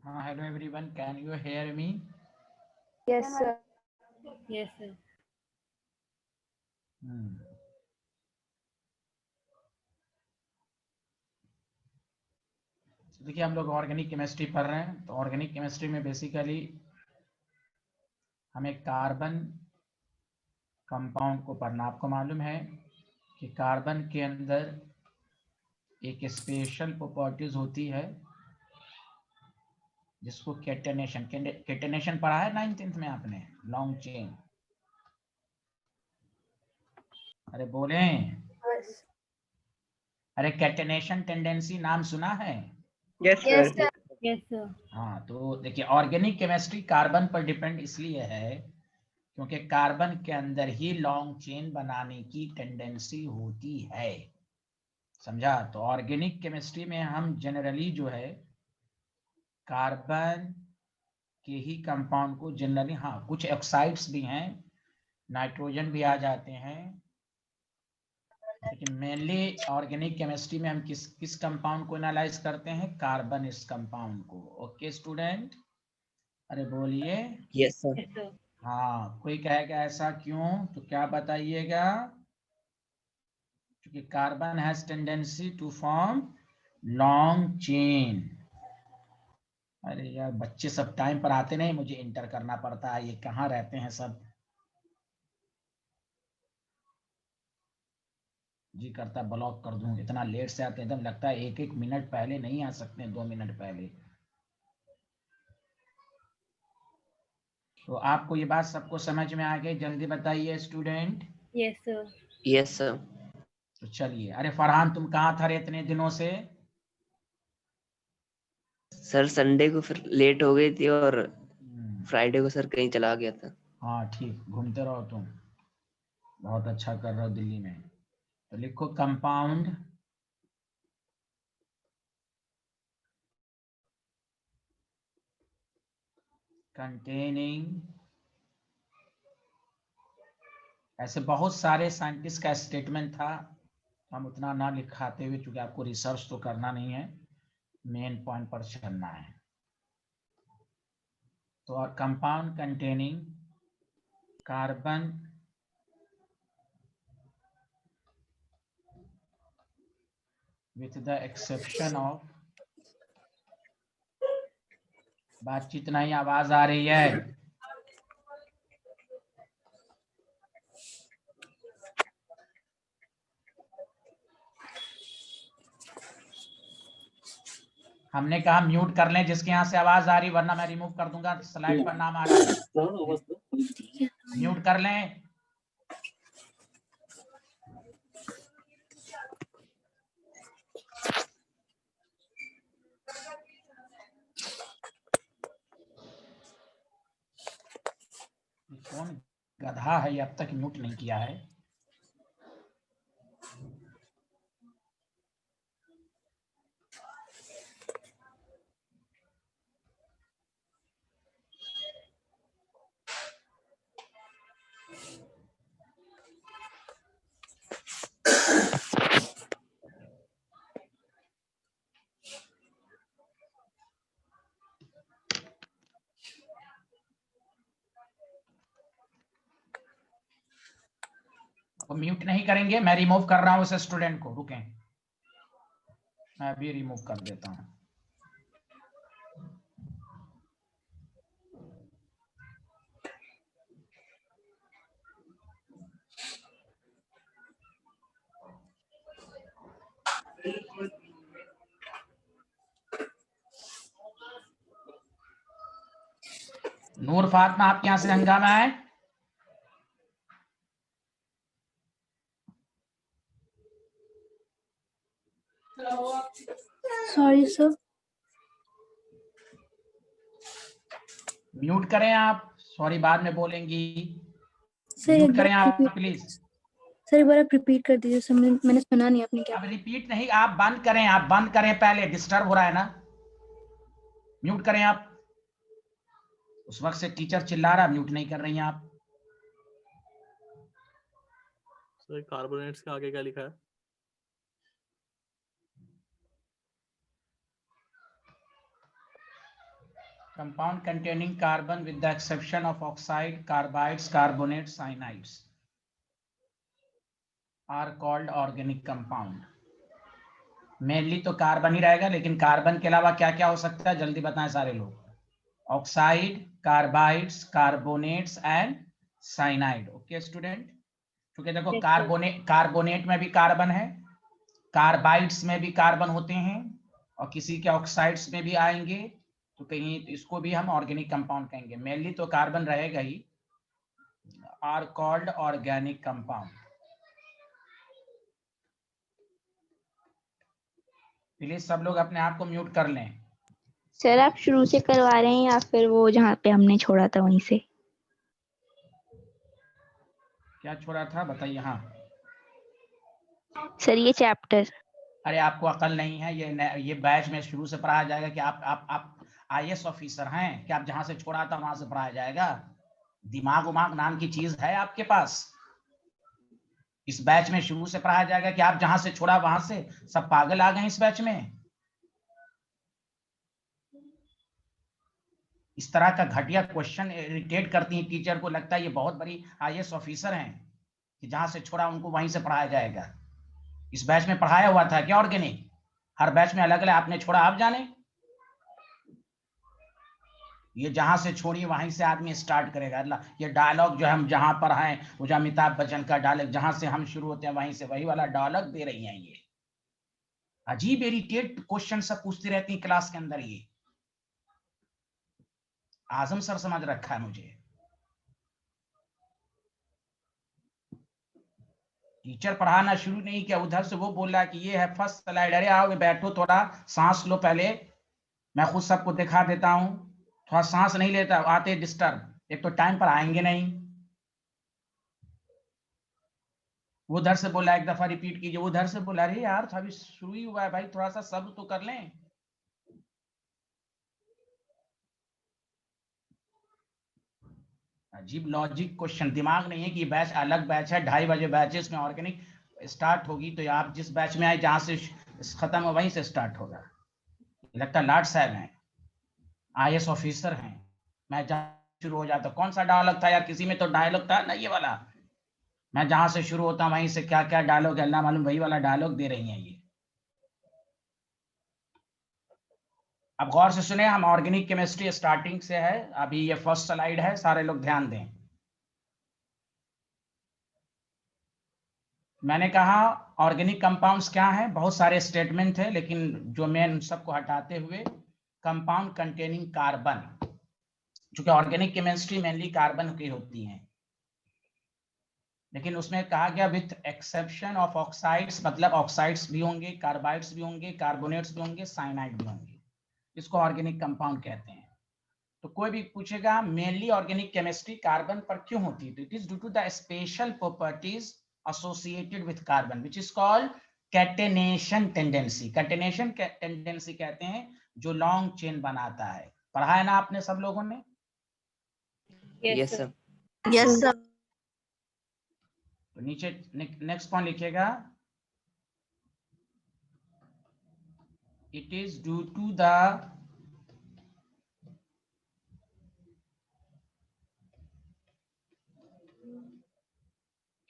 Hello everyone, can you hear me? Yes, sir. Yes, sir. देखिए हम लोग organic chemistry पढ़ रहे हैं। तो ऑर्गेनिक केमिस्ट्री में बेसिकली हमें कार्बन कंपाउंड को पढ़ना। आपको मालूम है कि कार्बन के अंदर एक स्पेशल प्रॉपर्टीज होती है जिसको केटेनेशन पढ़ा है 9th में आपने, लॉन्ग चेन। अरे बोले, अरे केटेनेशन टेंडेंसी नाम सुना है? Yes, sir. Yes, sir. हाँ, तो देखिए ऑर्गेनिक केमिस्ट्री कार्बन पर डिपेंड इसलिए है क्योंकि कार्बन के अंदर ही लॉन्ग चेन बनाने की टेंडेंसी होती है। समझा? तो ऑर्गेनिक केमिस्ट्री में हम जनरली जो है कार्बन के ही कंपाउंड को जनरली, हाँ कुछ ऑक्साइड्स भी हैं, नाइट्रोजन भी आ जाते हैं, लेकिन मेनली ऑर्गेनिक केमिस्ट्री में हम किस कंपाउंड को एनालाइज करते हैं? कार्बन इस कंपाउंड को। ओके स्टूडेंट, अरे बोलिए। Yes, sir. Yes, sir. हाँ, कोई कहेगा ऐसा क्यों, तो क्या बताइएगा? क्योंकि carbon has tendency to form long chain. अरे यार बच्चे सब टाइम पर आते नहीं, मुझे इंटर करना पड़ता है, ये कहाँ रहते हैं सब। जी करता ब्लॉक कर दूं, इतना लेट से आते हैं, एकदम लगता है 1-1 मिनट पहले नहीं आ सकते, 2 मिनट पहले। तो आपको ये बात सबको समझ में आ गई? जल्दी बताइए student. Yes, sir. Yes, sir. तो चलिए, अरे फरहान तुम कहाँ था रे इतने दिनों से? सर संडे को फिर लेट हो गई थी और फ्राइडे को सर कहीं चला गया था। हाँ ठीक, घूमते रहो तुम, बहुत अच्छा कर रहे हो दिल्ली में। तो लिखो कंपाउंड कंटेनिंग, ऐसे बहुत सारे साइंटिस्ट का स्टेटमेंट था, हम उतना ना लिखाते हुए, क्योंकि आपको रिसर्च तो करना नहीं है, मेन पॉइंट पर चलना है। तो compound containing carbon with the exception of, बातचीत नहीं, आवाज आ रही है? हमने कहा म्यूट कर लें जिसके यहाँ से आवाज आ रही, वरना मैं रिमूव कर दूंगा, स्लाइड पर नाम आ रहा है। म्यूट कर लें। कौन गधा है ये, अब तक म्यूट नहीं किया है? वो म्यूट नहीं करेंगे, मैं रिमूव कर रहा हूं उस स्टूडेंट को, रुकें, मैं अभी रिमूव कर देता हूं। नूर फातिमा, आपके यहाँ से हंगामा है? Sorry sir. म्यूट करें आप, सॉरी बाद में बोलेंगी। सर एक म्यूट बार करें आप रिपीट, प्लीज। सर एक बार आप रिपीट कर दीजिए सर, मैंने सुना नहीं आपने क्या। अब रिपीट नहीं, आप बंद करें, आप बंद करें, पहले डिस्टर्ब हो रहा है ना। म्यूट करें आप, उस वक्त से टीचर चिल्ला रहा, म्यूट नहीं कर रही हैं आप। सर कार्बोनेट्स के आगे क्या लिखा है? compound containing carbon with the exception of oxide, carbides, carbonates, cyanides are called organic compound. Mainly तो कार्बन ही रहेगा, लेकिन कार्बन के अलावा क्या क्या हो सकता है जल्दी बताएं सारे लोग. Oxide, carbides, carbonates and cyanide. Okay student, क्योंकि देखो Yes, sir. कार्बोनेट में भी कार्बन है, कार्बाइड्स में भी कार्बन होते हैं, और किसी के ऑक्साइड्स में भी आएंगे, तो कहीं इसको भी हम ऑर्गेनिक कंपाउंड कहेंगे. मेनली तो कार्बन रहेगा ही. Are called organic compound. Please सब लोग अपने आप को म्यूट कर लें. सर आप शुरू से करवा रहे हैं या फिर वो जहाँ पे हमने छोड़ा था वहीं से? क्या छोड़ा था बताइए. हाँ सर ये चैप्टर। अरे आपको अकल नहीं है. ये बैच में शुरू से पढ़ाया जाएगा कि आप IAS ऑफिसर हैं कि आप जहां से छोड़ा था वहां से पढ़ाया जाएगा? दिमाग उमाग नाम की चीज है आपके पास? इस बैच में शुरू से पढ़ाया जाएगा कि आप जहां से छोड़ा वहां से? सब पागल आ गए इस बैच में. इस तरह का घटिया क्वेश्चन इरिटेट करती है टीचर को. लगता है ये बहुत बड़ी IAS ऑफिसर हैं कि जहां से छोड़ा उनको वहीं से पढ़ाया जाएगा. इस बैच में पढ़ाया हुआ था क्या ऑर्गेनिक? हर बैच में अलग अलग आपने छोड़ा, आप जाने. ये जहां से छोड़ी वहीं से आदमी स्टार्ट करेगा. अल्लाह, ये डायलॉग जो हम जहां पर हैं, वो जो अमिताभ बच्चन का डायलॉग, जहां से हम शुरू होते हैं वहीं से, वही वाला डायलॉग दे रही हैं. ये अजीब इरिटेट क्वेश्चन सब पूछती रहती है क्लास के अंदर. ये आजम सर समझ रखा है मुझे. टीचर पढ़ाना शुरू नहीं किया, उधर से वो बोल रहा है कि ये है फर्स्ट स्लाइड. अरे आओ बैठो, थोड़ा सांस लो पहले. मैं खुद सबको दिखा देता हूं. थोड़ा सांस नहीं लेता, आते डिस्टर्ब. एक तो टाइम पर आएंगे नहीं. वो उधर से बोला एक दफा रिपीट कीजिए. वो उधर से बोला अरे यार अभी शुरू ही हुआ है भाई, थोड़ा सा सब्र तो कर लें. अजीब लॉजिक क्वेश्चन. दिमाग नहीं है कि बैच अलग बैच है, 2:30 बजे बैच है, इसमें ऑर्गेनिक स्टार्ट होगी, तो आप जिस बैच में आए जहां से खत्म हो वहीं से स्टार्ट होगा. लगता लाट साहब हैं, IAS ऑफिसर हैं. मैं जहां शुरू हो जाता, कौन सा डायलॉग था यार? किसी में तो डायलॉग था ना ये वाला. मैं जहां से शुरू होता वहीं से क्या क्या डायलॉग है अल्लाह मालूम. वही वाला डायलॉग दे रही हैं ये. अब गौर से सुने, हम ऑर्गेनिक केमिस्ट्री स्टार्टिंग से है. अभी ये फर्स्ट स्लाइड है, सारे लोग ध्यान दें. मैंने कहा ऑर्गेनिक कंपाउंड्स क्या हैं. बहुत सारे स्टेटमेंट है, लेकिन जो मैं सबको हटाते हुए, कंपाउंड कंटेनिंग कार्बन. क्योंकि ऑर्गेनिक केमिस्ट्री मेनली कार्बन की होती है, लेकिन उसमें कहा गया विथ एक्सेप्शन ऑफ ऑक्साइड्स, मतलब ऑक्साइड्स भी होंगे, कार्बाइड्स भी होंगे, कार्बोनेट्स भी होंगे, साइनाइड भी होंगे. इसको ऑर्गेनिक कंपाउंड कहते हैं. तो कोई भी पूछेगा मेनली ऑर्गेनिक केमिस्ट्री कार्बन पर क्यों होती है, तो it is due to the special properties associated with carbon which is called catenation tendency. catenation tendency कहते हैं जो लॉन्ग चेन बनाता है. पढ़ा है ना आपने सब लोगों ने? Yes sir. Yes sir. तो नीचे नेक्स्ट पॉइंट लिखिएगा. It is due to the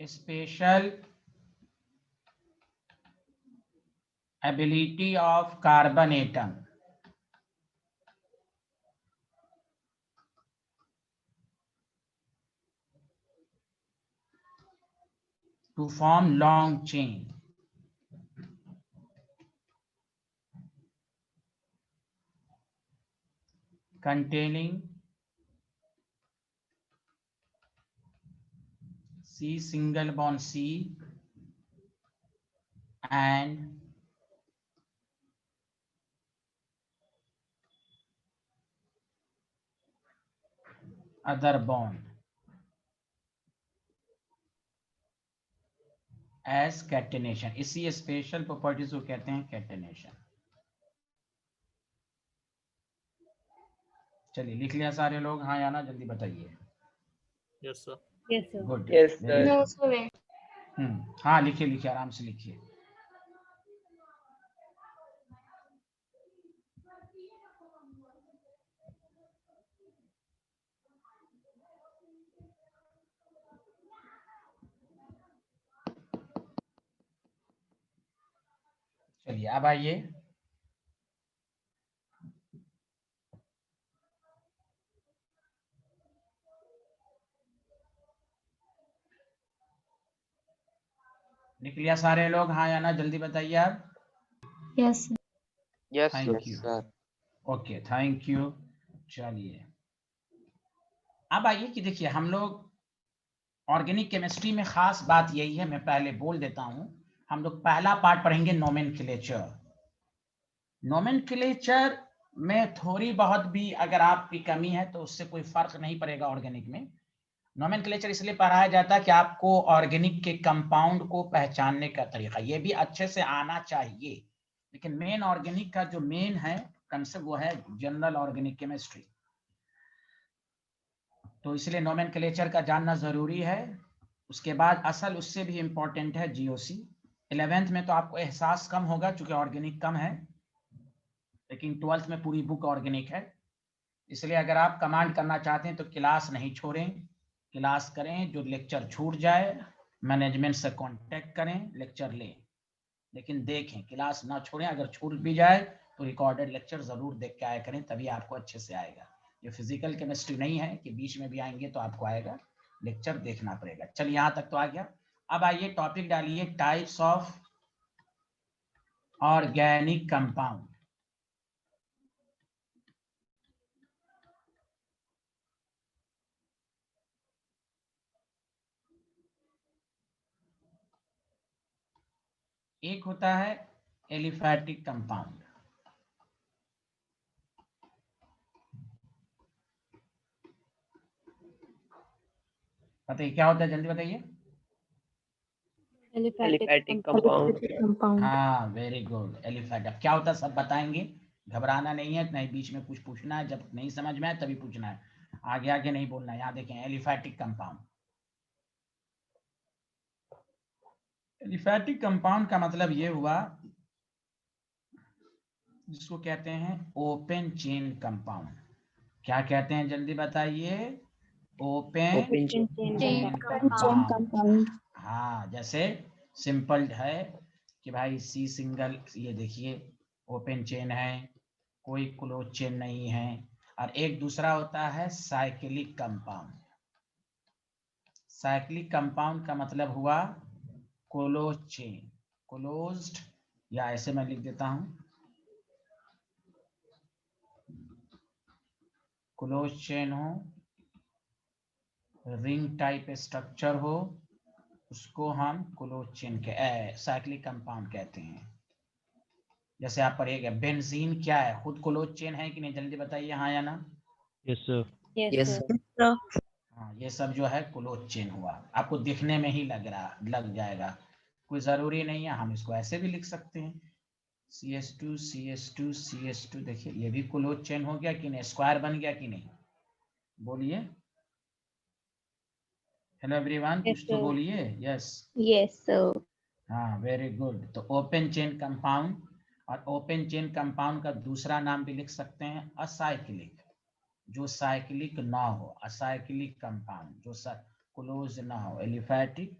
special ability of carbon atom to form long chain containing C single bond C and other bond as catenation. इसी स्पेशल प्रॉपर्टीज को कहते हैं catenation. चलिए लिख लिया सारे लोग? हाँ या ना, जल्दी बताइए. Yes sir. Yes, sir. Good. Yes, sir. हाँ लिखिए लिखिए, आराम से लिखिए. चलिए अब आइए, लिख लिया सारे लोग, हाँ या ना, जल्दी बताइए आप। Yes yes thank you, sir. Okay thank you. चलिए अब आइए कि देखिए हम लोग ऑर्गेनिक केमिस्ट्री में खास बात यही है, मैं पहले बोल देता हूं, हम लोग पहला पार्ट पढ़ेंगे नोमेनक्लेचर। नोमेनक्लेचर में थोड़ी बहुत भी अगर आपकी कमी है तो उससे कोई फर्क नहीं पड़ेगा ऑर्गेनिक में। नोमेनक्लेचर इसलिए पढ़ाया जाता है कि आपको ऑर्गेनिक के कंपाउंड को पहचानने का तरीका ये भी अच्छे से आना चाहिए, लेकिन मेन ऑर्गेनिक का जो मेन है कंसेप्ट वो है जनरल ऑर्गेनिक केमिस्ट्री, तो इसलिए नोमेनक्लेचर का जानना जरूरी है। उसके बाद असल उससे भी इंपॉर्टेंट है जीओसी। 11th में तो आपको एहसास कम होगा क्योंकि ऑर्गेनिक कम है, लेकिन 12th में पूरी बुक ऑर्गेनिक है। इसलिए अगर आप कमांड करना चाहते हैं तो क्लास नहीं छोड़ें, क्लास करें, जो लेक्चर छूट जाए मैनेजमेंट से कांटेक्ट करें, लेक्चर लें, लेकिन देखें, क्लास ना छोड़ें। अगर छूट भी जाए तो रिकॉर्डेड लेक्चर जरूर देख के आया करें, तभी आपको अच्छे से आएगा। ये फिजिकल केमिस्ट्री नहीं है कि बीच में भी आएंगे तो आपको आएगा, लेक्चर देखना पड़ेगा। चलिए यहाँ तक तो आ गया। अब आइए टॉपिक डालिए, टाइप्स ऑफ ऑर्गेनिक कंपाउंड। एक होता है एलिफैटिक कंपाउंड, बताइए क्या होता है, जल्दी बताइए। Aliphatic compound. कंपाउंड। हाँ वेरी गुड, एलिफैट। अब क्या होता है सब बताएंगे, घबराना नहीं है, नहीं बीच में कुछ पूछना है, जब नहीं समझ में आए तभी पूछना है, आगे आगे नहीं बोलना है। यहाँ देखें एलिफैटिक कंपाउंड। एलिफैटिक कंपाउंड का मतलब ये हुआ जिसको कहते हैं ओपन चेन कंपाउंड। क्या कहते हैं जल्दी बताइए, ओपन चेन कंपाउंड। हाँ जैसे सिंपल है कि भाई सी सिंगल, ये देखिए ओपन चेन है, कोई क्लोज चेन नहीं है। और एक दूसरा होता है साइक्लिक कंपाउंड। साइक्लिक कंपाउंड का मतलब हुआ क्लोज चेन, क्लोज्ड, या ऐसे मैं लिख देता हूं, क्लोज चेन हो, रिंग टाइप स्ट्रक्चर हो, उसको हम क्लोज चेन के साइक्लिक कंपाउंड कहते हैं। जैसे आप पढ़िएगा बेंजीन क्या है, खुद क्लोज चेन है कि नहीं, जल्दी बताइए हाँ या ना। Yes, sir. यस सर हाँ ये सब जो है क्लोज चेन हुआ, आपको दिखने में ही लग जाएगा, कोई जरूरी नहीं है, हम इसको ऐसे भी लिख सकते हैं CS2 CS2 CS2। देखिए ये भी क्लोज चेन हो गया कि नहीं, स्क्वायर बन गया कि नहीं, बोलिए। हेलो एवरीवन, कुछ तो बोलिए। Yes yes sir. हाँ वेरी गुड। तो ओपन चेन कंपाउंड, और ओपन चेन कंपाउंड का दूसरा नाम भी लिख सकते हैं असाइक्लिक, जो साइक्लिक ना हो, असाइक्लिक कंपाउंड जो क्लोज ना हो, एलिफैटिक,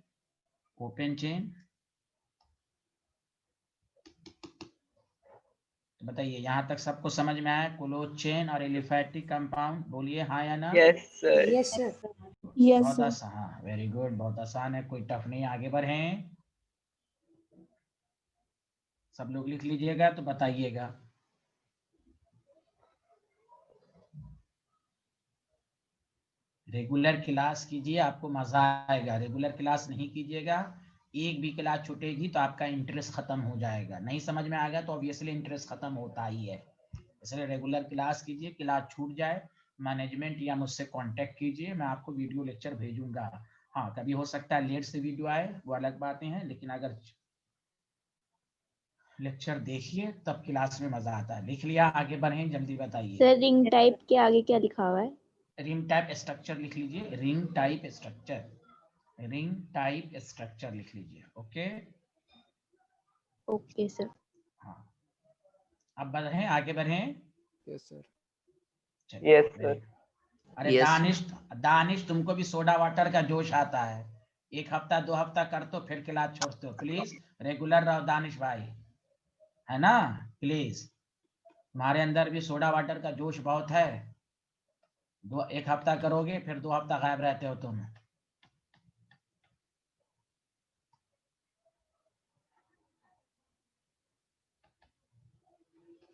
ओपन चेन। तो बताइए यहाँ तक सबको समझ में आया, क्लोज चेन और एलिफैटिक कंपाउंड, बोलिए हाँ या ना। Yes sir. यस सर बहुत आसान, हाँ वेरी गुड, बहुत आसान है, कोई टफ नहीं। आगे बढ़े, सब लोग लिख लीजिएगा तो बताइएगा। रेगुलर क्लास कीजिए, आपको मजा आएगा। रेगुलर क्लास नहीं कीजिएगा, एक भी क्लास छूटेगी तो आपका इंटरेस्ट खत्म हो जाएगा, नहीं समझ में आएगा तो ऑब्वियसली इंटरेस्ट खत्म होता ही है। इसलिए रेगुलर क्लास कीजिए, क्लास छूट जाए मैनेजमेंट या मुझसे कांटेक्ट कीजिए, मैं आपको वीडियो लेक्चर भेजूंगा। हाँ कभी हो सकता है लेट से वीडियो आए, वो अलग बातें हैं, लेकिन अगर लेक्चर देखिए तब क्लास में मजा आता है। लिख लिया, आगे बढ़े, जल्दी बताइए। सर रिंग टाइप के आगे क्या लिखा हुआ है? रिंग टाइप स्ट्रक्चर लिख लीजिए, ring type structure, ring type structure लिख लीजिए। Okay okay sir. हाँ अब बढ़े, आगे बढ़े। Yes, sir. चलिए यस सर। very- अरे Yes. दानिश, दानिश तुमको भी सोडा वाटर का जोश आता है, एक हफ्ता 2 हफ्ता कर तो फिर क्लास छोड़ते हो, प्लीज रेगुलर रहो दानिश भाई। है ना? प्लीज, तुम्हारे अंदर भी सोडा वाटर का जोश बहुत है। एक हफ्ता करोगे फिर 2 हफ्ता गायब रहते हो तुम।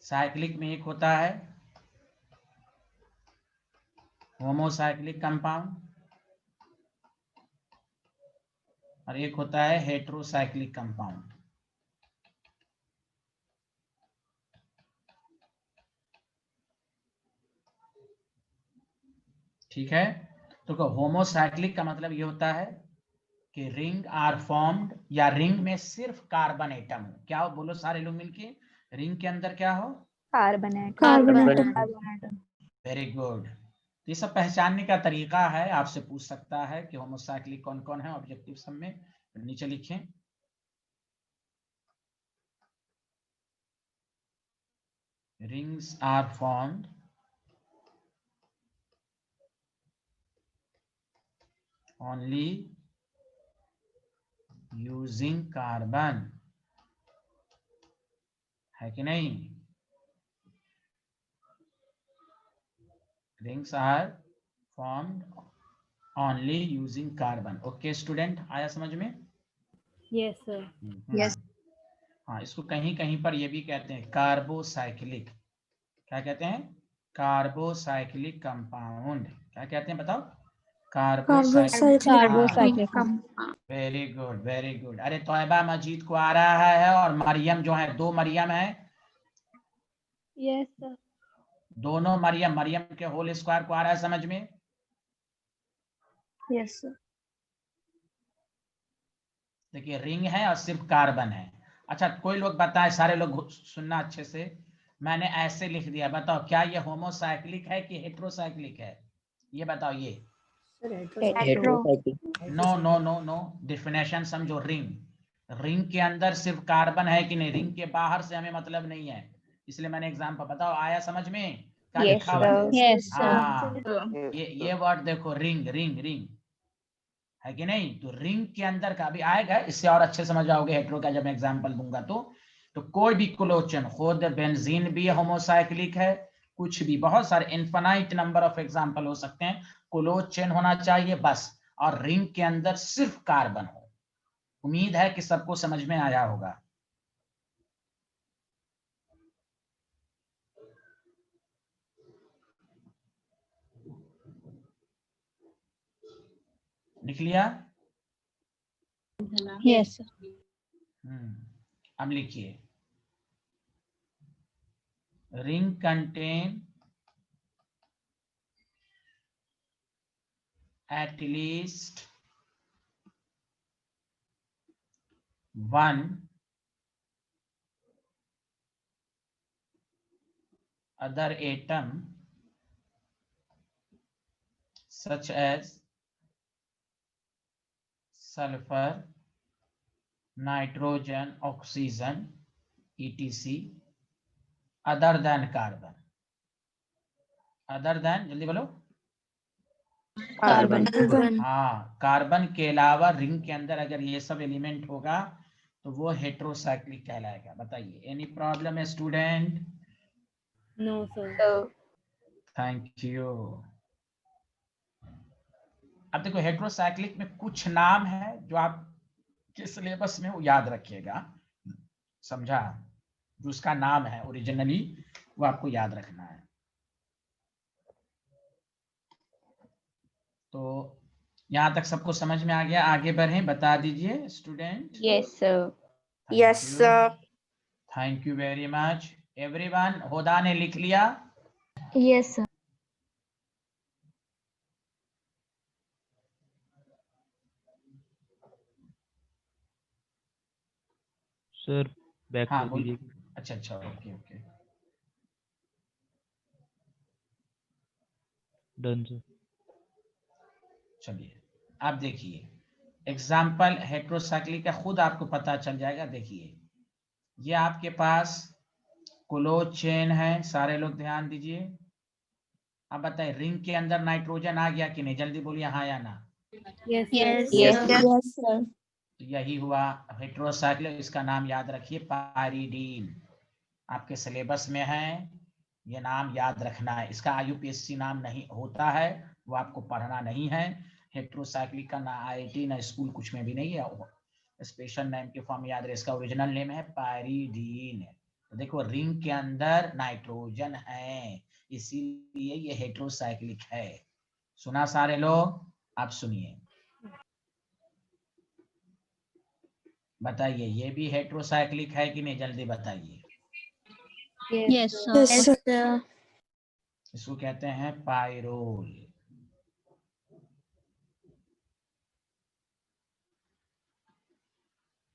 साइक्लिक में एक होता है होमोसाइक्लिक कंपाउंड और एक होता है हेटेरोसाइक्लिक कंपाउंड। ठीक है, तो होमोसाइक्लिक का मतलब ये होता है कि रिंग आर फॉर्म्ड, या रिंग में सिर्फ कार्बन एटम हो। क्या हो, बोलो सारे लोग मिलके, रिंग के अंदर क्या हो? Carbon atom. Carbon carbon atom. Very good. ये सब पहचानने का तरीका है, आपसे पूछ सकता है कि होमोसाइक्लिक कौन कौन है ऑब्जेक्टिव सम में। नीचे लिखें, rings are formed only using carbon, है कि नहीं? rings are formed only using carbon। Okay student, आया समझ में? Yes, sir. Yes. हाँ, इसको कहीं कहीं पर ये भी कहते हैं कार्बोसाइक्लिक। क्या कहते हैं? Carbocyclic compound. क्या कहते हैं बताओ? Carbocyclic. Very good, very good. अरे तौयबा मजीद को आ रहा है, और मरियम जो है, 2 मरियम है। Yes, sir. दोनों मरियम, मरियम के होल स्क्वायर को आ रहा है समझ में? Yes, sir. देखिए, रिंग है और सिर्फ कार्बन है। अच्छा, कोई लोग बताए, सारे लोग सुनना अच्छे से। मैंने ऐसे लिख दिया, बताओ क्या ये होमोसाइक्लिक है कि हेटेरोसाइक्लिक है? ये बताओ ये। Heterocyclic. No no no no, definition समझो। रिंग के अंदर सिर्फ कार्बन है कि नहीं? रिंग के बाहर से हमें मतलब नहीं है, इसलिए मैंने एग्जाम्पल। बताओ आया समझ में? क्या Yes, लिखा हुआ है? sir. Yes, हाँ, sir. ये वर्ड देखो, रिंग रिंग रिंग, है कि नहीं? तो रिंग के अंदर का भी आएगा, इससे और अच्छे समझ आओगे हेटेरो का जब मैं एग्जांपल दूंगा। तो कोई भी क्लोचन, खुद बेंजीन भी होमोसाइक्लिक है, कुछ भी, बहुत सारे इनफाइनाइट नंबर ऑफ एग्जांपल हो सकते हैं। क्लोचन होना चाहिए बस, और रिंग के अंदर सिर्फ कार्बन हो। उम्मीद है कि सबको समझ में आया होगा। लिख लिया? Yes, sir. अब लिखिए, ring contain at least one other atom such as sulfur, nitrogen, oxygen, etc. other than carbon। other than, जल्दी बोलो। Carbon. हाँ, कार्बन के अलावा रिंग के अंदर अगर ये सब एलिमेंट होगा तो वो हेटेरोसाइक्लिक कहलाएगा। बताइए, एनी प्रॉब्लम है student? No, sir. Thank you. अब देखो, हेटेरोसाइक्लिक में कुछ नाम है जो आप के सिलेबस में वो याद रखिएगा, समझा? जो उसका नाम है ओरिजिनली, वो आपको याद रखना है। तो यहाँ तक सबको समझ में आ गया? आगे बढ़ें, बता दीजिए student. Yes, sir. Yes, sir. Thank you very much everyone. होदा ने लिख लिया? Yes, sir. सर बैक हाँ कर बोल। दीजिए। अच्छा अच्छा, ओके ओके, डन सर। चलिए आप देखिए एग्जाम्पल हेटेरोसाइक्लिक का, खुद आपको पता चल जाएगा। देखिए, ये आपके पास क्लोज चेन है, सारे लोग ध्यान दीजिए। अब बताइए, रिंग के अंदर नाइट्रोजन आ गया कि नहीं? जल्दी बोलिए हाँ या ना। Yes, sir. Yes, sir. तो यही हुआ हेटेरोसाइक्लिक। इसका नाम याद रखिए, पायरीडीन। आपके सिलेबस में है, ये नाम याद रखना है। इसका IUPAC नाम नहीं होता है, वो आपको पढ़ना नहीं है। हेट्रोसाइक्लिक का ना IIT ना स्कूल कुछ में भी नहीं है, स्पेशल नेम के फॉर्म याद रहे। इसका ओरिजिनल नेम है पायरीडीन। तो देखो रिंग के अंदर नाइट्रोजन है, इसीलिए ये हेट्रोसाइक्लिक है। सुना सारे लोग? आप सुनिए, बताइए ये भी हेट्रोसाइक्लिक है कि नहीं, जल्दी बताइए। Yes, sir. Yes, sir. इसको कहते हैं पायरोल।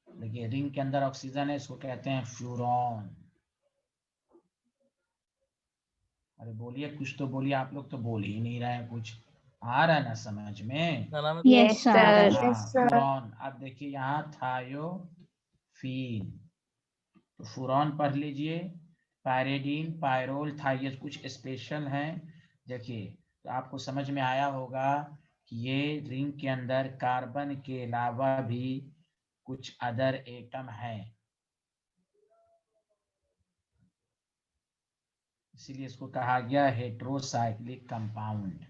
देखिए रिंग के अंदर ऑक्सीजन है, इसको कहते हैं फ्यूरॉन। अरे बोलिए, कुछ तो बोलिए, आप लोग तो बोल ही नहीं रहे हैं, कुछ आ रहा है ना समझ में? Yes sir. हाँ, फ्यूरॉन। अब देखिए यहाँ थायोफीन, तो फ्यूरॉन पढ़ लीजिए। पायरेडीन, पायरोल, थाइयस कुछ स्पेशल हैं। देखिए तो आपको समझ में आया होगा कि ये रिंग के अंदर कार्बन के अलावा भी कुछ अदर एटम है, इसीलिए इसको कहा गया हेट्रोसाइक्लिक कंपाउंड।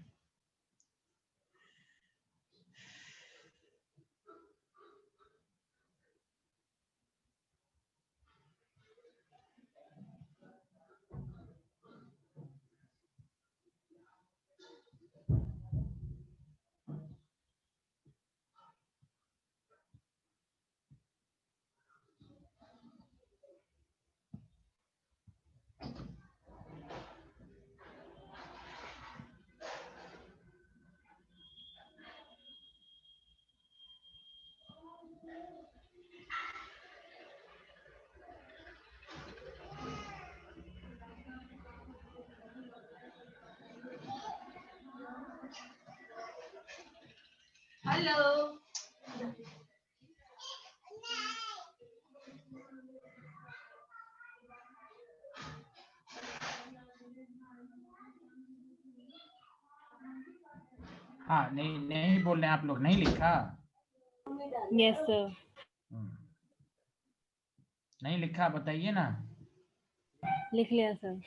हाँ, नहीं बोल रहे हैं आप लोग, नहीं लिखा? Yes, sir. नहीं लिखा, बताइए ना। लिख लिया सर।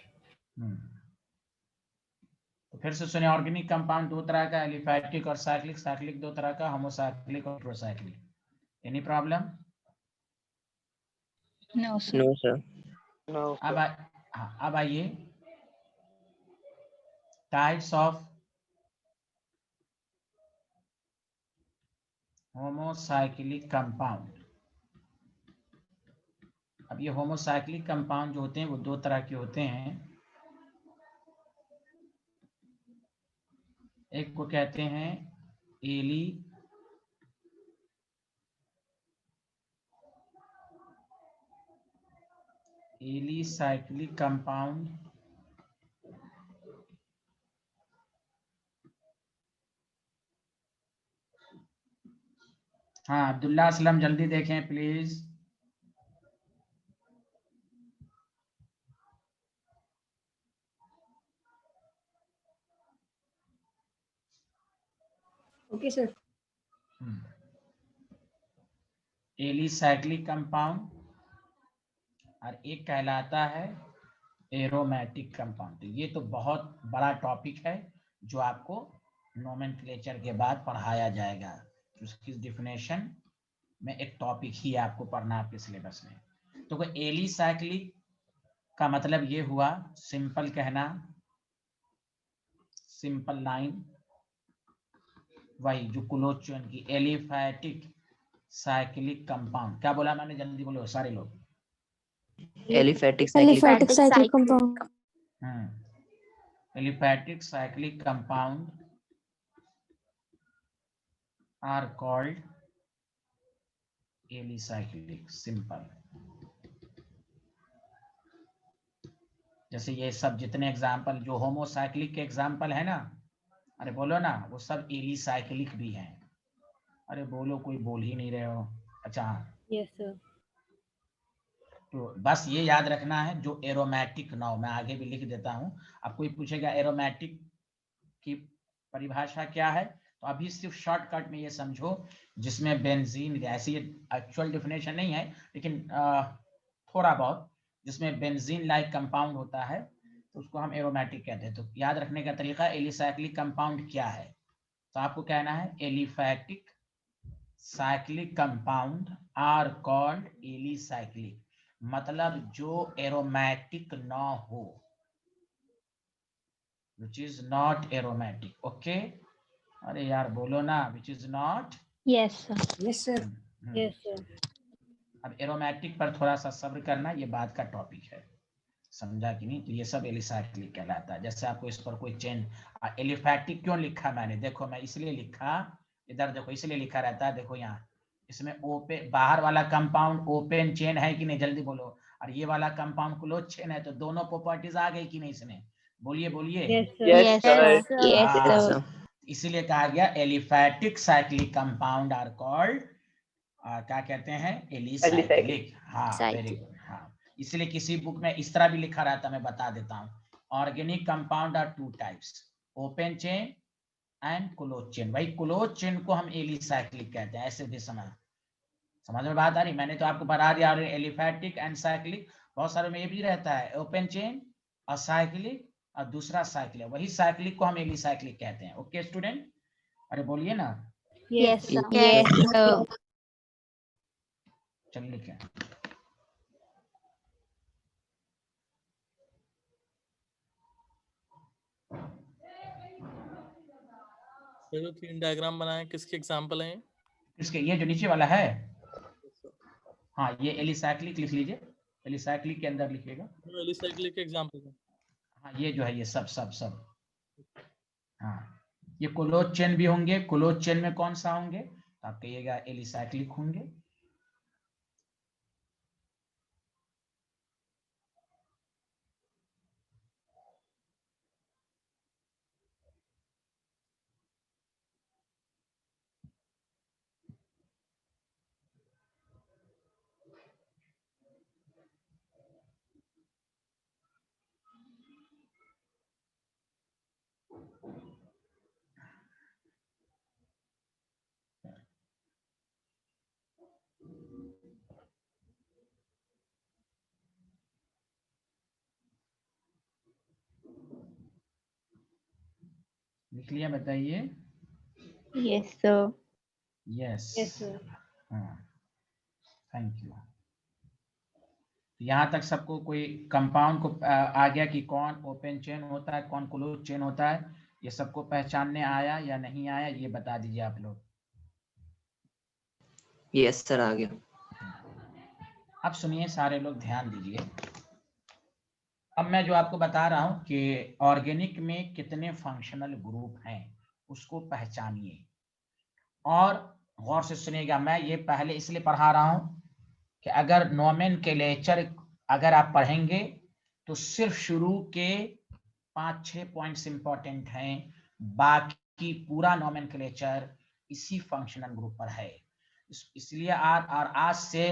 तो फिर से सुनिए, ऑर्गेनिक कंपाउंड दो तरह का, एलिफैटिक और साइक्लिक। साइक्लिक दो तरह का, होमोसाइक्लिक और heterocyclic. Any problem? No sir. No sir. अब आइए टाइप्स ऑफ होमोसाइक्लिक कंपाउंड। अब ये होमोसाइक्लिक कंपाउंड जो होते हैं वो दो तरह के होते हैं। एक को कहते हैं एलिसाइक्लिक कंपाउंड, हाँ अब्दुल्ला असलम जल्दी देखें please. Okay, sir. Alicyclic compound, और एक कहलाता है एरोमेटिक कंपाउंड। तो ये तो बहुत बड़ा टॉपिक है जो आपको नोमेनक्लेचर के बाद पढ़ाया जाएगा। उसकी डिफिनेशन में एक टॉपिक ही आपको पढ़ना आपके सिलेबस में। तो एलिसाइक्लिक का मतलब ये हुआ, सिंपल कहना, सिंपल लाइन, वही जो क्लोचन की। एलिफैटिक साइक्लिक कंपाउंड, क्या बोला मैंने, जल्दी बोलो सारे लोग। Aliphatic Aliphatic cyclic compound. Aliphatic cyclic compound are called alicyclic, simple. जैसे ये सब जितने एग्जाम्पल जो होमोसाइक्लिक के एग्जाम्पल है ना, अरे बोलो ना, वो सब एलिसाइक्लिक भी हैं। अरे बोलो, कोई बोल ही नहीं रहे हो। अच्छा, Yes, sir. तो बस ये याद रखना है जो एरोमेटिक ना हो। मैं आगे भी लिख देता हूँ, अब कोई पूछेगा एरोमेटिक की परिभाषा क्या है, तो अभी सिर्फ शॉर्टकट में ये समझो, जिसमें बेंजीन, ऐसी एक्चुअल डेफिनेशन नहीं है लेकिन थोड़ा बहुत, जिसमें बेंजीन लाइक कंपाउंड होता है तो उसको हम एरोमेटिक कहते हैं। तो याद रखने का तरीका, एलिसाइक्लिक कंपाउंड क्या है, तो आपको कहना है aliphatic cyclic compound are called alicyclic, मतलब जो एरोमेटिक ना हो, which is not aromatic. Okay, अरे यार बोलो ना, which is not। Yes sir. Yes sir. Yes, sir. अब एरोमेटिक पर थोड़ा सा सब्र करना, ये बात का टॉपिक है, समझा कि नहीं। तो ये सब एलिसाइक्लिक कहलाता है। जैसे आपको इस पर कोई चेन, एलिफैटिक क्यों लिखा मैंने, देखो मैं इसलिए लिखा, इधर देखो इसलिए लिखा रहता है, देखो यहाँ इसमें ओपन, बाहर वाला कंपाउंड ओपन चेन है कि नहीं, जल्दी बोलो, और ये वाला कंपाउंड क्लोज चेन है, तो दोनों प्रॉपर्टीज आ गई कि नहीं इसमें, बोलिए बोलिए। Yes, sir. Yes sir. Yes हाँ, सर। इसीलिए कहा गया aliphatic cyclic compound are called, क्या कहते हैं, एलिसाइक्लिक। हाँ वेरी गुड। हाँ, इसलिए किसी बुक में इस तरह भी लिखा रहता, मैं बता देता हूँ, organic compound are two types, open chain and close chain. वही क्लोज चेन को हम एलिसाइक्लिक कहते हैं, ऐसे भी समझ में बात आ रही। मैंने तो आपको बता दिया, एलिफैटिक एंड साइक्लिक, बहुत सारे में ये भी रहता है, ओपन चेन असाइक्लिक और दूसरा साइक्लिक, वही साइक्लिक को हम एलिसाइक्लिक कहते हैं। ओके स्टूडेंट, अरे बोलिए ना। Yes sir. Sir. Yes sir. चलिए क्या, ये जो 3 डायग्राम बनाए किसके एग्जांपल हैं? इसके ये जो नीचे वाला है, हाँ ये एलिसाइक्लिक लिख लीजिए, एलिसाइक्लिक के अंदर लिखिएगा। एलिसाइक्लिक के एग्जांपल है। हाँ ये जो है ये सब हाँ, ये क्लोज चेन भी होंगे। क्लोज चेन में कौन सा होंगे, तो आप कहिएगा एलिसाइक्लिक होंगे। लिख लिया, बताइए। Yes sir. Yes, Yes, sir. हाँ थैंक यू। यहाँ तक सबको कोई कंपाउंड को आ गया कि कौन ओपन चेन होता है, कौन क्लोज चेन होता है, ये सबको पहचानने आया या नहीं आया, ये बता दीजिए आप लोग। यस सर, आ गया। अब सुनिए सारे लोग, ध्यान दीजिए। अब मैं जो आपको बता रहा हूं कि ऑर्गेनिक में कितने फंक्शनल ग्रुप हैं उसको पहचानिए, और गौर से सुनिएगा। मैं ये पहले इसलिए पढ़ा रहा हूं कि अगर नोमेनक्लेचर अगर आप पढ़ेंगे तो सिर्फ शुरू के 5-6 पॉइंट्स इंपॉर्टेंट हैं, बाकी पूरा नोमेनक्लेचर इसी फंक्शनल ग्रुप पर है। इसलिए आज से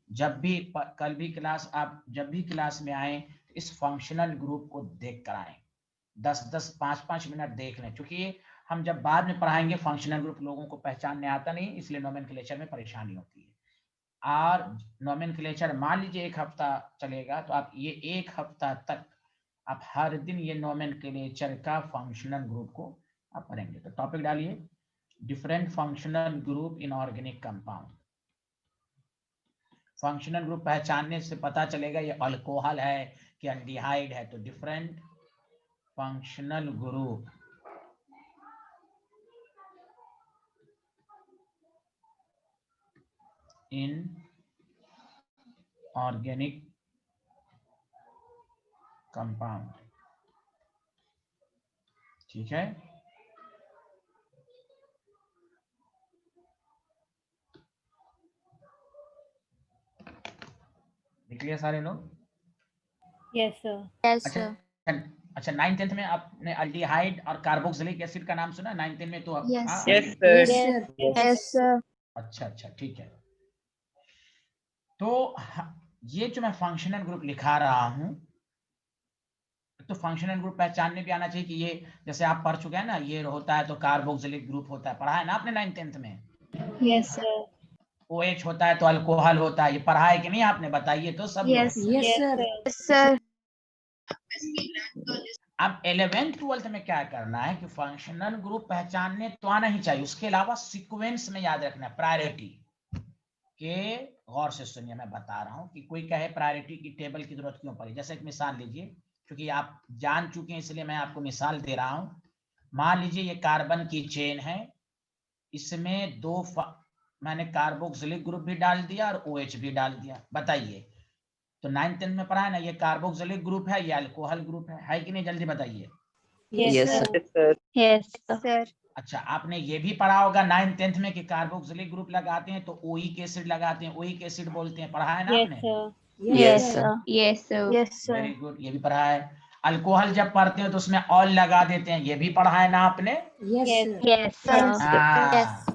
जब भी कल भी क्लास, आप जब भी क्लास में आए इस फंक्शनल ग्रुप को देख कर आए, 10-10 5-5 मिनट देख लें, क्योंकि हम जब बाद में पढ़ाएंगे फंक्शनल ग्रुप लोगों को पहचानने आता नहीं, इसलिए नोमेनक्लेचर में परेशानी होती है। और नोमेनक्लेचर मान लीजिए 1 हफ्ता चलेगा, तो आप ये 1 हफ्ता तक आप हर दिन ये नोमेनक्लेचर का फंक्शनल ग्रुप को आप पढ़ेंगे। तो टॉपिक डालिए, different functional group in organic compound. Functional group पहचानने से पता चलेगा ये अल्कोहल है कि एल्डिहाइड है। तो different functional group in organic compound, ठीक है। लिख लिया सारे लोग? Yes, sir. यस अच्छा सर। अच्छा, 9th-10th में आपने एल्डिहाइड और कार्बोक्सिलिक एसिड का नाम सुना 9th-10th में? तो Yes. हाँ, यस सर। Yes sir. अच्छा ठीक है। तो ये जो मैं फंक्शनल ग्रुप लिखा रहा हूं, तो फंक्शनल ग्रुप पहचानने भी आना चाहिए कि ये जैसे आप पढ़ चुके हैं ना, ये होता है तो कार्बोक्सिलिक ग्रुप होता है, पढ़ा है ना आपने 9th-10th में? Yes, sir. OH होता है तो अल्कोहल होता है, ये पढ़ा है कि नहीं आपने, बताइए तो सब लोग। Yes, sir. सर अब 11th 12th में क्या करना है कि फंक्शनल ग्रुप पहचानने तो आना ही चाहिए, उसके अलावा सीक्वेंस में याद रखना है, प्रायोरिटी के। गौर से सुनिए, मैं बता रहा हूं कि कोई कहे प्रायोरिटी की टेबल की जरूरत क्यों पड़ी। जैसे एक मिसाल लीजिए, क्योंकि आप जान चुके हैं इसलिए मैं आपको मिसाल दे रहा हूं। मान लीजिए ये कार्बन की चेन है, इसमें मैंने कार्बोक्सिलिक ग्रुप भी डाल दिया और OH भी डाल दिया। बताइए, तो 9th 10th में पढ़ा है ना, ये कार्बोक्सिलिक ग्रुप है, ये अल्कोहल ग्रुप है कि नहीं, जल्दी बताइए। Yes, Yes, sir. sir. Yes sir अच्छा, आपने ये भी पढ़ा होगा 9th 10th में कि कार्बोक्सिलिक ग्रुप लगाते हैं तो ओइक एसिड लगाते हैं, ओइक एसिड बोलते हैं, पढ़ा है ना Yes, आपने। sir. Yes, sir. Yes sir very good, ये भी पढ़ा है। अल्कोहल जब पढ़ते हैं तो उसमें ऑल लगा देते हैं, ये भी पढ़ा है ना आपने। Yes, यस सर हाँ।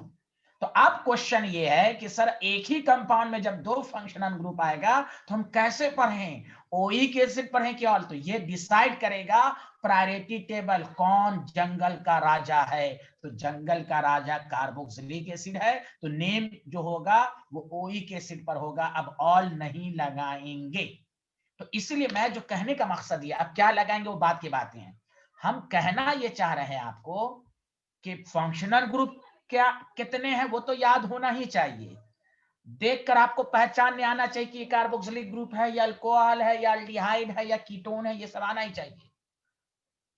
तो अब क्वेश्चन ये है कि सर एक ही कंपाउंड में जब 2 फंक्शनल ग्रुप आएगा तो हम कैसे पढ़ें, ओइक एसिड पढ़ें कि ऑल। तो ये डिसाइड करेगा प्रायोरिटी टेबल, कौन जंगल का राजा है। तो जंगल का राजा कार्बोक्सिलिक एसिड है, तो नेम जो होगा वो ओइक एसिड पर होगा, अब ऑल नहीं लगाएंगे। तो इसलिए मैं जो कहने का मकसद ये, अब क्या लगाएंगे वो बात की बातें हैं। हम कहना ये चाह रहे हैं आपको कि फंक्शनल ग्रुप क्या कितने हैं वो तो याद होना ही चाहिए, देखकर आपको पहचानने आना चाहिए कि कार्बोक्सिलिक ग्रुप है या अल्कोहल है या एल्डिहाइड है या कीटोन है, ये सब आना ही चाहिए।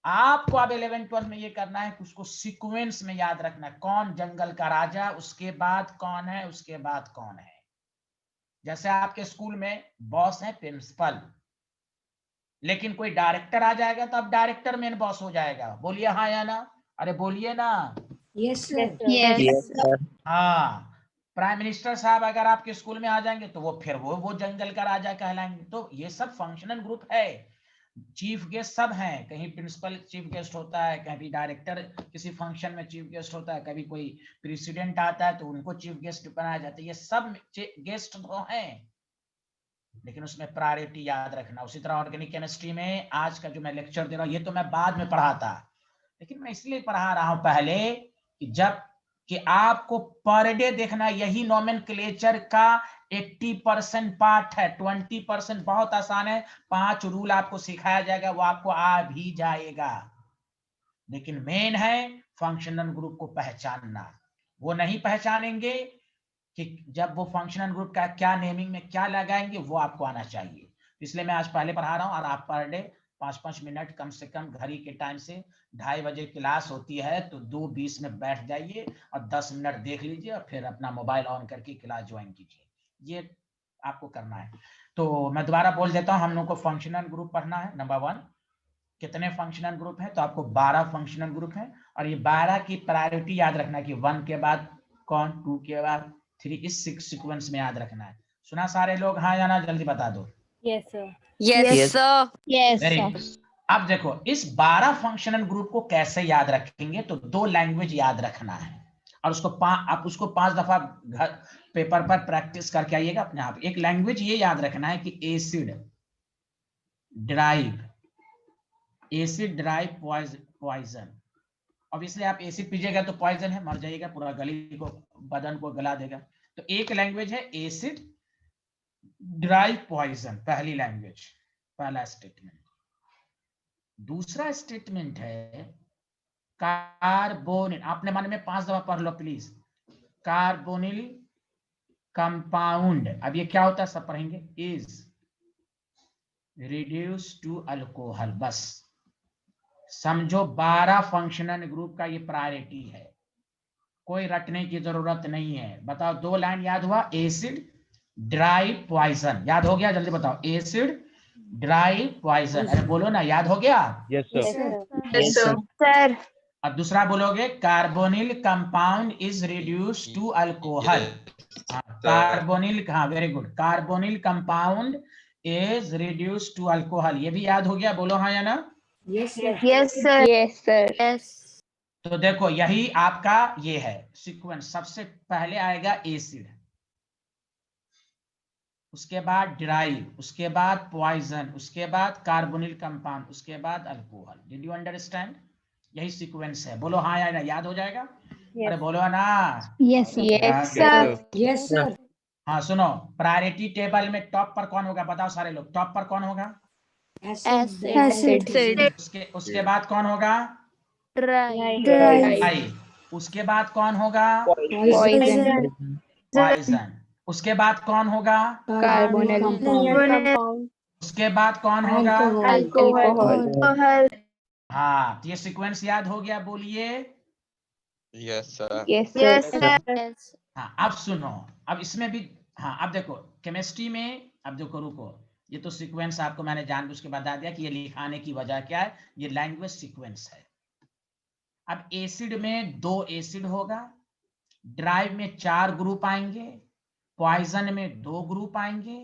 आपको अब 11 12 में ये करना है कि उसको सीक्वेंस में याद रखना है, कौन जंगल का राजा, उसके बाद कौन है, उसके बाद कौन है। जैसे आपके स्कूल में बॉस है प्रिंसिपल, लेकिन कोई डायरेक्टर आ जाएगा तो अब डायरेक्टर मेन बॉस हो जाएगा। बोलिए हाँ या ना, अरे बोलिए ना। Yes, sir. Yes, sir. हाँ, प्राइम मिनिस्टर साहब अगर आपके स्कूल में आ जाएंगे तो वो फिर वो जंगल का राजा कहलाएंगे। तो ये सब फंक्शनल ग्रुप है। चीफ गेस्ट सब हैं, कहीं प्रिंसिपल चीफ गेस्ट होता है, कभी डायरेक्टर किसी फंक्शन में चीफ गेस्ट होता है, कभी कोई प्रेसिडेंट आता है तो उनको चीफ गेस्ट बनाया जाता है। ये सब गेस्ट तो हैं, लेकिन उसमें प्रायोरिटी याद रखना। उसी तरह ऑर्गेनिक केमिस्ट्री में आज का जो मैं लेक्चर दे रहा हूँ ये तो मैं बाद में पढ़ाता, लेकिन मैं इसलिए पढ़ा रहा हूं पहले कि जब कि आपको पर डे देखना, यही नोमेनक्लेचर का 80% पार्ट है, 20% बहुत आसान है। 5 रूल आपको सिखाया जाएगा, वो आपको आ भी जाएगा, लेकिन मेन है फंक्शनल ग्रुप को पहचानना। वो नहीं पहचानेंगे कि जब वो फंक्शनल ग्रुप का क्या नेमिंग में क्या लगाएंगे वो आपको आना चाहिए। इसलिए मैं आज पहले पढ़ा रहा हूं, और आप पर डे 5-5 मिनट कम से कम घड़ी के टाइम से, 2:30 बजे क्लास होती है तो 2:20 में बैठ जाइए और 10 मिनट देख लीजिए और फिर अपना मोबाइल ऑन करके क्लास ज्वाइन कीजिए। ये आपको करना है। तो मैं दोबारा बोल देता हूं, हम लोग को फंक्शनल ग्रुप पढ़ना है। नंबर 1, कितने फंक्शनल ग्रुप है, तो आपको 12 फंक्शनल ग्रुप है, और ये 12 की प्रायोरिटी याद रखना कि 1 के बाद कौन, 2 के बाद 3, इस सीक्वेंस में याद रखना है। सुना सारे लोग, हाँ या ना, जल्दी बता दो। Yes, sir. Yes, sir yes very good. अब देखो इस 12 फंक्शनल ग्रुप को कैसे याद रखेंगे, तो 2 लैंग्वेज याद रखना है, और उसको आप उसको 5 दफा घर पेपर पर प्रैक्टिस करके आइएगा अपने आप। एक लैंग्वेज ये याद रखना है कि एसिड ड्राइव पॉइजन। अब इसलिए आप एसिड पीजिएगा तो पॉइजन है, मर जाइएगा, पूरा गली को, बदन को गला देगा। तो एक लैंग्वेज है एसिड ड्राइव पॉइजन, पहली लैंग्वेज, पहला स्टेटमेंट। दूसरा स्टेटमेंट है कार्बोनिल। आपने मन में 5 दफा पढ़ लो प्लीज, कार्बोनिल कंपाउंड। अब ये क्या होता है सब पढ़ेंगे, इज रिड्यूस टू अल्कोहल। बस समझो 12 फंक्शनल ग्रुप का ये प्रायोरिटी है, कोई रटने की जरूरत नहीं है। बताओ 2 लाइन याद हुआ, एसिड ड्राई पॉइजन याद हो गया, जल्दी बताओ, एसिड ड्राई पॉइजन। अरे बोलो ना, याद हो गया। Yes, sir. Yes, sir. Sir और दूसरा बोलोगे, carbonyl compound is reduce to alcohol. Carbonyl, हाँ very good, carbonyl compound is reduce to alcohol, ये भी याद हो गया, बोलो हाँ या ना। Yes, sir. Yes sir yes sir yes तो देखो यही आपका ये है सीक्वेंस। सबसे पहले आएगा एसिड, उसके बाद ड्राई, उसके बाद पॉइजन, उसके बाद कार्बोनिल कंपाउंड, उसके बाद अल्कोहल। Did you understand? यही सीक्वेंस है, बोलो हाँ या ना, याद हो जाएगा। अरे Yes. बोलो ना। Yes yes sir Yes, sir. हाँ सुनो, प्रायोरिटी टेबल में टॉप पर कौन होगा, बताओ सारे लोग, टॉप पर कौन होगा? Acid. उसके बाद कौन होगा? Dry. आई। उसके बाद कौन होगा? Poison. पॉइजन। उसके बाद कौन होगा? Carbonyl compound. उसके बाद कौन होगा? Alcohol. हाँ, तो ये सीक्वेंस याद हो गया, बोलिए। Yes sir. Yes. हाँ अब सुनो, अब इसमें भी, हाँ अब देखो केमिस्ट्री में, अब देखो रुको, ये तो सीक्वेंस आपको मैंने जानबूझ के बता दिया कि ये लिखाने की वजह क्या है, ये लैंग्वेज सीक्वेंस है। अब एसिड में 2 एसिड होगा, ड्राइव में 4 ग्रुप आएंगे, पॉइजन में 2 ग्रुप आएंगे,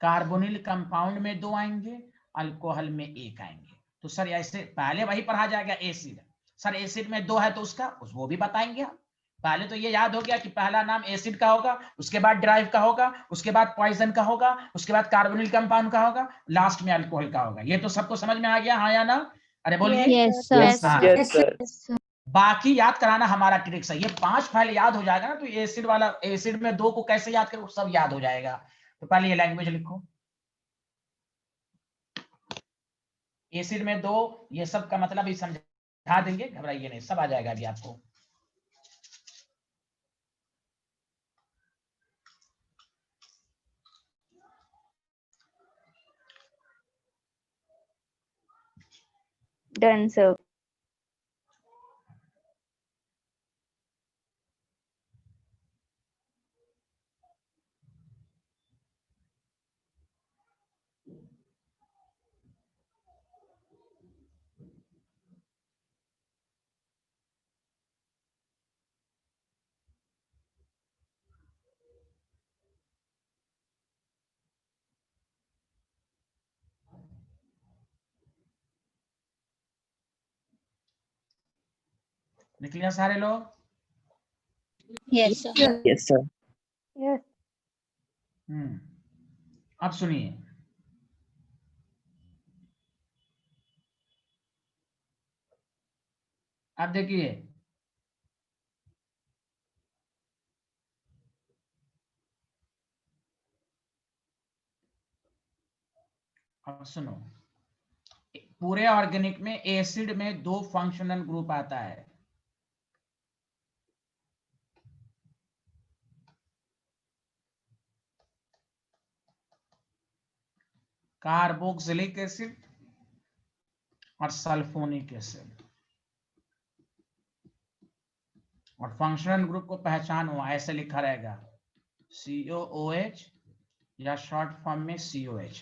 कार्बोनिल कंपाउंड में 2 आएंगे, अल्कोहल में 1 आएंगे। तो सर ऐसे पहले वही पढ़ा जाएगा एसिड, सर एसिड में 2 है तो उसका वो भी बताएंगे हम। पहले तो ये याद हो गया कि पहला नाम एसिड का होगा, उसके बाद ड्राइव का होगा, उसके बाद पॉइजन का होगा, उसके बाद कार्बोनिल कंपाउंड का होगा, लास्ट में अल्कोहल का होगा। ये तो सबको समझ में आ गया, हाँ या ना? अरे बोलिए। Yes sir. हाँ। Yes sir. बाकी याद कराना हमारा ट्रिक्स है, ये 5 फाइल याद हो जाएगा ना, तो एसिड वाला, एसिड में 2 को कैसे याद करो, सब याद हो जाएगा। तो पहले ये लैंग्वेज लिखो, एसिड में 2, ये सब का मतलब ही समझा देंगे, घबराइए नहीं, सब आ जाएगा अभी आपको। Done sir. लिख लिया सारे लोग? Yes sir. Yes sir. अब सुनिए, अब देखिए, अब सुनो, पूरे ऑर्गेनिक में एसिड में 2 फंक्शनल ग्रुप आता है, कार्बोक्सिलिक एसिड और सल्फोनिक एसिड। और फंक्शनल ग्रुप को पहचान हुआ, ऐसे लिखा रहेगा COOH या शॉर्ट फॉर्म में COH।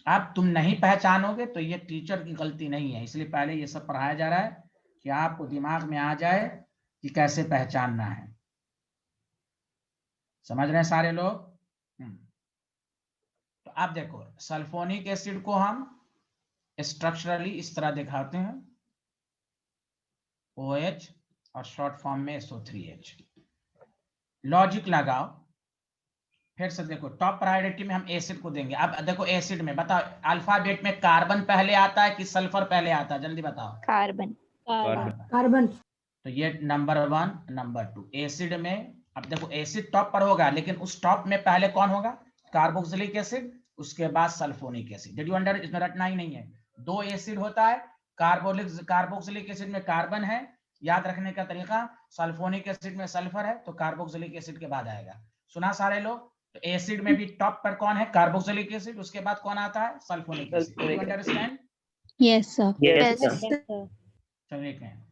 अब तुम नहीं पहचानोगे तो ये टीचर की गलती नहीं है, इसलिए पहले ये सब पढ़ाया जा रहा है कि आपको दिमाग में आ जाए कि कैसे पहचानना है। समझ रहे हैं सारे लोग? तो अब देखो, सल्फोनिक एसिड को हम स्ट्रक्चरली इस तरह दिखाते हैं, OH और शॉर्ट फॉर्म में SO3H। लॉजिक लगाओ, फिर से देखो, टॉप प्रायोरिटी में हम एसिड को देंगे। अब देखो एसिड में बताओ, अल्फाबेट में कार्बन पहले आता है कि सल्फर पहले आता है, जल्दी बताओ। कार्बन। Carbon. तो ये नंबर 1, नंबर 2 एसिड में। अब देखो एसिड टॉप पर होगा, लेकिन उस टॉप में पहले कौन होगा? कार्बोक्सिलिक एसिड, उसके बाद sulphonic acid. Did you under, इसमें रटना ही नहीं है। 2 एसिड होता है, कार्बोक्सिलिक एसिड में कार्बन है, याद रखने का तरीका, सल्फोनिक एसिड में सल्फर है, तो कार्बोक्सिलिक एसिड के बाद आएगा। सुना सारे लोग? तो एसिड में भी टॉप पर कौन है? कार्बोक्सिलिक एसिड, उसके बाद कौन आता है? Sulphonic acid. Do you understand? Yes sir. Yes sir. चलिए कहें,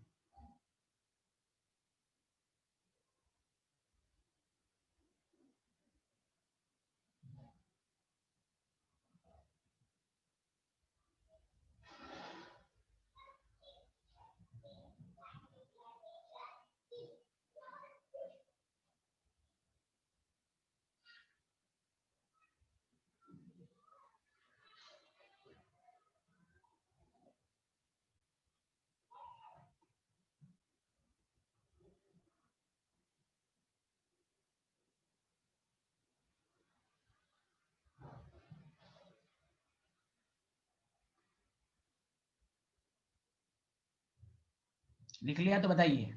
लिख लिया तो बताइए।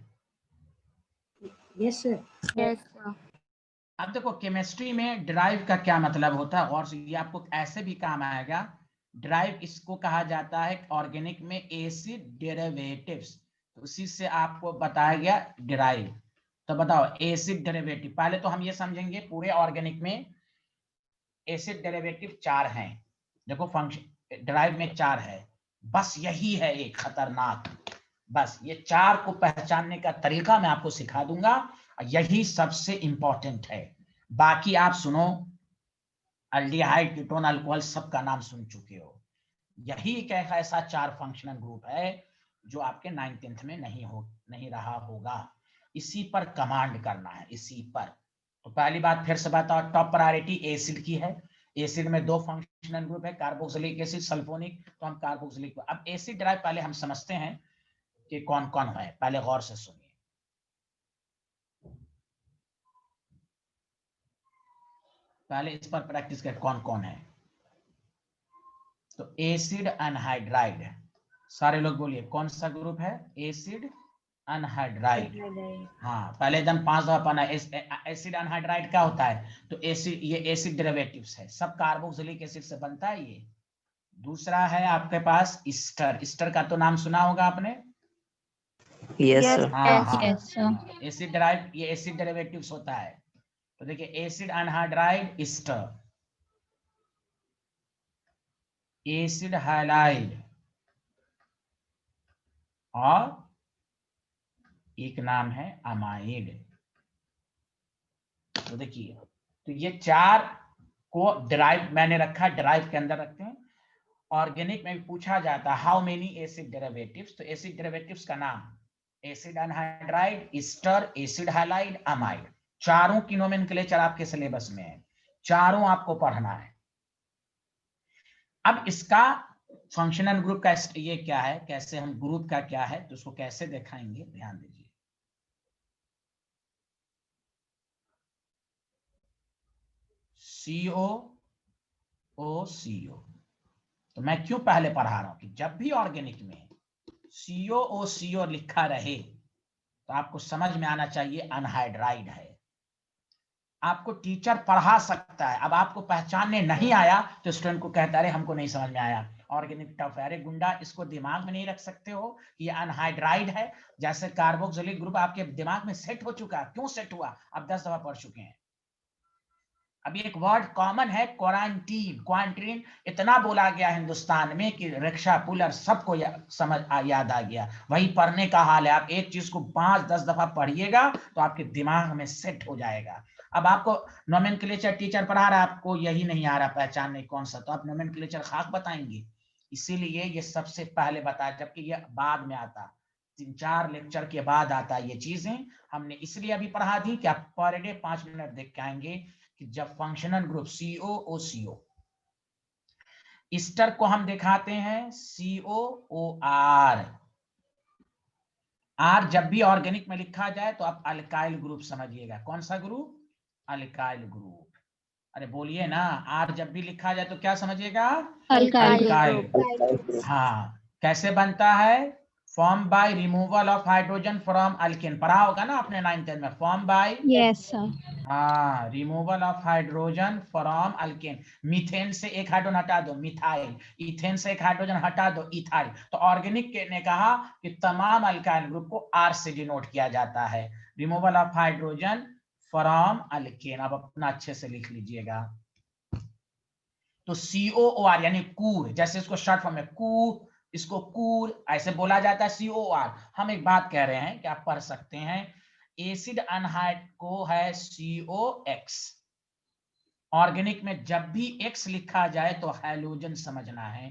Yes, sir. Yes sir. अब देखो केमिस्ट्री में ड्राइव का क्या मतलब होता है, और ये आपको ऐसे भी काम आएगा। ड्राइव इसको कहा जाता है ऑर्गेनिक में एसिड डेरिवेटिव्स, तो उसी से आपको बताया गया ड्राइव। तो बताओ एसिड डेरिवेटिव, पहले तो हम ये समझेंगे पूरे ऑर्गेनिक में एसिड डेरिवेटिव 4 हैं। देखो फंक्शन ड्राइव में 4 है, बस यही है एक खतरनाक। बस ये 4 को पहचानने का तरीका मैं आपको सिखा दूंगा, यही सबसे इंपॉर्टेंट है। बाकी आप सुनो, अल्डिहाइड, कीटोन, अल्कोहल सबका नाम सुन चुके हो। यही एक ऐसा 4 फंक्शनल ग्रुप है जो आपके 9th 10th में नहीं रहा होगा। इसी पर कमांड करना है, इसी पर। तो पहली बात फिर से बताओ, टॉप प्रायोरिटी एसिड की है। एसिड में 2 फंक्शनल ग्रुप है, कार्बोक्सिलिक एसिड, सल्फोनिक। तो हम कार्बोक्सिलिक, अब एसिड ड्राइव पहले हम समझते हैं कि कौन कौन है, पहले गौर से सुनिए। पहले इस पर प्रैक्टिस कर कौन कौन है। तो एसिड अनहाइड्राइड, सारे लोग बोलिए कौन सा ग्रुप है, एसिड अनहाइड्राइड। हाँ पहले एकदम 5 दफा पढ़ना। एसिड अनहाइड्राइड क्या होता है, तो एसिड, ये एसिड डेरिवेटिव्स है, सब कार्बोक्सिलिक एसिड से बनता है ये। दूसरा है आपके पास ईस्टर, ईस्टर का तो नाम सुना होगा आपने। Yes sir. हाँ हाँ, एसिड ड्राइव, ये एसिड डेरिवेटिव्स होता है। तो देखिए acid anhydride Easter, acid halide, और एक नाम है अमाइड। तो देखिए, तो ये 4 को ड्राइव मैंने रखा, ड्राइव के अंदर रखते हैं। ऑर्गेनिक में भी पूछा जाता है हाउ मेनी एसिड डेरिवेटिव्स, तो एसिड डेरिवेटिव्स का नाम acid anhydride, Easter, acid halide, amide. चारों की नोमेनक्लेचर आपके सिलेबस में है, चारों आपको पढ़ना है। अब इसका फंक्शनल ग्रुप का ये क्या है, कैसे हम ग्रुप का क्या है, तो उसको कैसे दिखाएंगे, ध्यान दीजिए। COOCO, तो मैं क्यों पहले पढ़ा रहा हूं कि जब भी ऑर्गेनिक में COOCO लिखा रहे तो आपको समझ में आना चाहिए अनहाइड्राइड है। आपको टीचर पढ़ा सकता है, अब आपको पहचानने नहीं आया तो स्टूडेंट को कहता है हमको नहीं समझ में आया, ऑर्गेनिक टफ है। अरे गुंडा, इसको दिमाग में नहीं रख सकते हो कि ये अनहाइड्राइड है। जैसे कार्बोक्सिलिक ग्रुप आपके दिमाग में सेट हो चुका, क्यों सेट हुआ, अब 10 दफा पढ़ चुके हैं। अभी एक वर्ड कॉमन है, क्वारंटीन। क्वारंटीन इतना बोला गया हिंदुस्तान में कि रिक्शा पुलर सबको याद आ गया। वही पढ़ने का हाल है, आप एक चीज को 5-10 दफा पढ़िएगा तो आपके दिमाग में सेट हो जाएगा। अब आपको नोमेनक्लेचर टीचर पढ़ा रहा है, आपको यही नहीं आ रहा पहचानने कौन सा, तो आप नोमेनक्लेचर खाक बताएंगे। इसीलिए ये सबसे पहले बताया, जबकि ये बाद में आता, 3-4 लेक्चर के बाद आता ये चीजें। हमने इसलिए अभी पढ़ा दी कि आप पर डे 5 मिनट देख के आएंगे कि जब फंक्शनल ग्रुप COOCO, ईस्टर को हम दिखाते हैं COOR। R जब भी ऑर्गेनिक में लिखा जाए तो आप अल्काइल ग्रुप समझिएगा। कौन सा ग्रुप, अल्काइल ग्रुप। अरे बोलिए ना, R जब भी लिखा जाए तो क्या समझिएगा, अल्काइल। हाँ, कैसे बनता है, form by removal of hydrogen from alkane. पढ़ा होगा ना आपने 9th 10th में, फॉर्म बाय, यस सर। हाँ, removal of hydrogen from alkane. Methane से एक हाइड्रोजन हटा दो, मिथाइल। इथेन से एक हाइड्रोजन हटा दो, इथाइल। तो ऑर्गेनिक ने कहा कि तमाम अल्काइल ग्रुप को R से डिनोट किया जाता है, removal of hydrogen from alkane. अब अपना अच्छे से लिख लीजिएगा। तो COOR यानी कूर, जैसे इसको शॉर्ट फॉर्म में कूर, इसको कूर ऐसे बोला जाता है, COR। हम एक बात कह रहे हैं कि आप पढ़ सकते हैं, एसिड अनहाइड को है COX। ऑर्गेनिक में जब भी X लिखा जाए तो हैलोजन समझना है,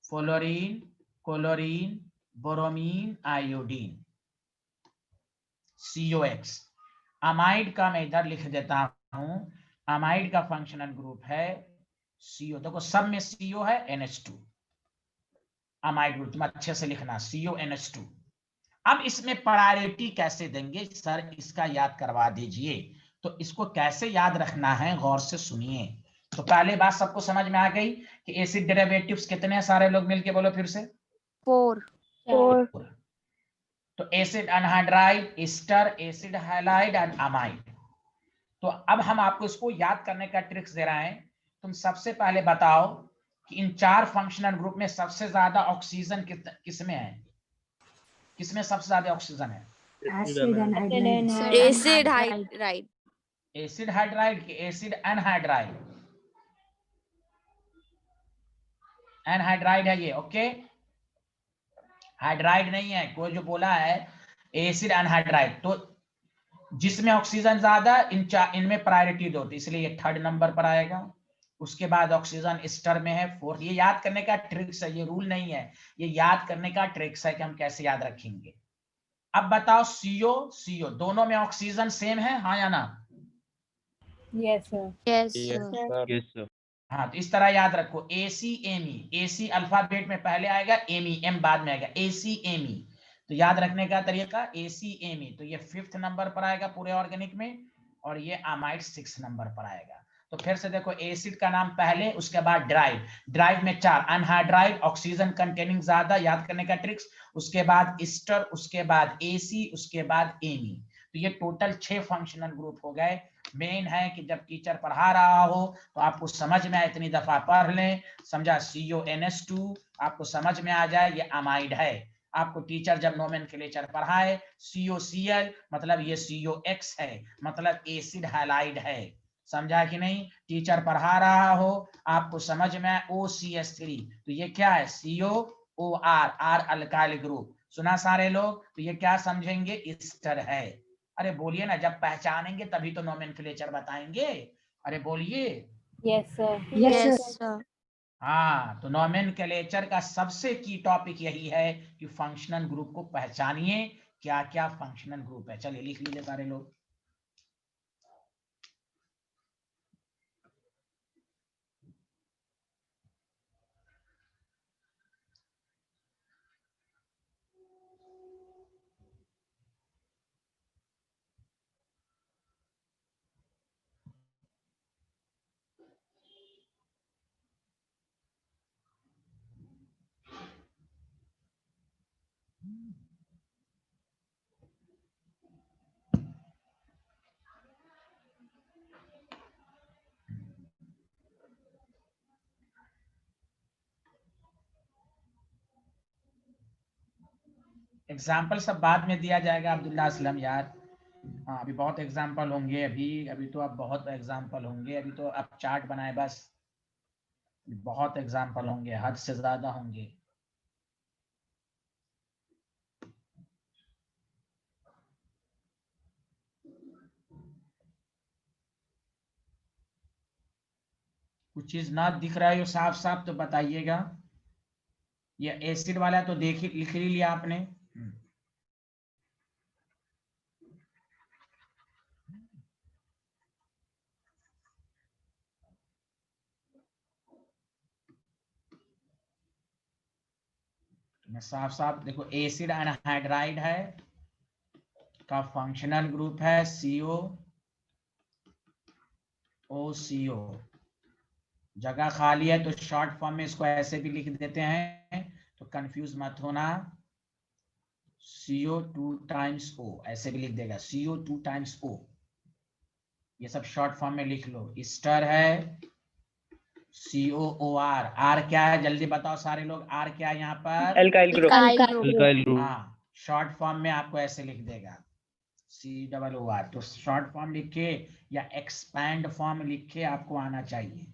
fluorine, chlorine, bromine, iodine, COX। Amide का मैं इधर लिख देता हूं, अमाइड का फंक्शनल ग्रुप है CO। देखो सब में CO है, NH2 अमाइड ग्रुप, तुम अच्छे से लिखना CONH2। अब इसमें प्रायोरिटी कैसे देंगे सर, इसका याद करवा दीजिए। तो इसको कैसे याद रखना है, गौर से सुनिए। तो पहले बात सबको समझ में आ गई कि एसिड डेरिवेटिव्स कितने हैं, सारे लोग मिलके बोलो फिर से, 4 तो acid anhydride, Easter, acid halide and amide. तो अब हम आपको इसको याद करने का ट्रिक्स दे रहे हैं। तुम सबसे पहले बताओ कि इन 4 फंक्शनल ग्रुप में सबसे ज्यादा ऑक्सीजन किसमें है? किसमें सबसे ज्यादा ऑक्सीजन है? Acid hydride. एसिड हाइड्राइड की एसिड एनहाइड्राइड? एनहाइड्राइड है ये, ओके। हाइड्राइड नहीं है, कोई जो बोला है एसिड एनहाइड्राइड, तो जिसमें ऑक्सीजन ज्यादा इनमें प्रायोरिटी दो, तो इसलिए ये 3rd नंबर पर आएगा। उसके बाद ऑक्सीजन स्टर में है 4th। ये याद करने का ट्रिक्स है, ये रूल नहीं है, ये याद करने का ट्रिक्स है कि हम कैसे याद रखेंगे। अब बताओ CO दोनों में ऑक्सीजन सेम है, हाँ या ना? Yes sir. Yes, sir. Yes sir. हाँ, तो इस तरह याद रखो ACME। AC अल्फाबेट में पहले आएगा, M बाद में आएगा, ACME। तो याद रखने का तरीका ACME, तो ये 5th नंबर पर आएगा पूरे ऑर्गेनिक में, और ये अमाइड 6th नंबर पर आएगा। तो फिर से देखो, एसिड का नाम पहले, उसके बाद ड्राइव। ड्राइव में 4, अनहाइड्राइड ऑक्सीजन कंटेनिंग ज्यादा, याद करने का ट्रिक्स। उसके बाद स्टर, उसके बाद AC, उसके बाद एमी। तो ये टोटल 6 फंक्शनल ग्रुप हो गए। मेन है कि जब टीचर पढ़ा रहा हो तो आपको समझ में आए, इतनी दफा पढ़ लें, समझा। CONS2 आपको समझ में आ जाए, ये अमाइड है। आपको टीचर जब नोमेनक्लेचर पढ़ाए, COCl मतलब ये COX है, मतलब एसिड हैलाइड है, समझा कि नहीं? टीचर पढ़ा रहा हो, आपको समझ में आए OCH3, तो ये क्या है? COOR, R alkyl group. सुना सारे लोग? तो ये क्या समझेंगे? ईस्टर है। अरे बोलिए ना, जब पहचानेंगे तभी तो नोमेनक्लेचर बताएंगे। अरे बोलिए। Yes sir. Yes sir. हाँ, तो नोमेनक्लेचर का सबसे की टॉपिक यही है कि फंक्शनल ग्रुप को पहचानिए, क्या क्या फंक्शनल ग्रुप है। चलिए लिख लीजिए सारे लोग। एग्जाम्पल सब बाद में दिया जाएगा अब्दुल्ला असलम यार। हाँ, अभी बहुत एग्जाम्पल होंगे, अभी तो अब बहुत एग्जाम्पल होंगे, अभी तो अब चार्ट बनाए बस। बहुत एग्जाम्पल होंगे, हद से ज्यादा होंगे। कुछ चीज ना दिख रहा है साफ साफ तो बताइएगा। ये एसिड वाला तो देख लिख ही लिया आपने। साफ साफ देखो, एसिड एनहाइड्राइड है का फंक्शनल ग्रुप है COOCO। जगह खाली है तो शॉर्ट फॉर्म में इसको ऐसे भी लिख देते हैं, तो कंफ्यूज मत होना। CO2 टाइम्स O ऐसे भी लिख देगा, CO2 टाइम्स O। ये सब शॉर्ट फॉर्म में लिख लो। ईस्टर है COOR। R क्या है जल्दी बताओ सारे लोग, R क्या है यहाँ पर? Alkyl group. Alkyl group. हाँ, शॉर्ट फॉर्म में आपको ऐसे लिख देगा COOR। तो शॉर्ट फॉर्म लिखे या एक्सपैंड फॉर्म लिखे आपको आना चाहिए।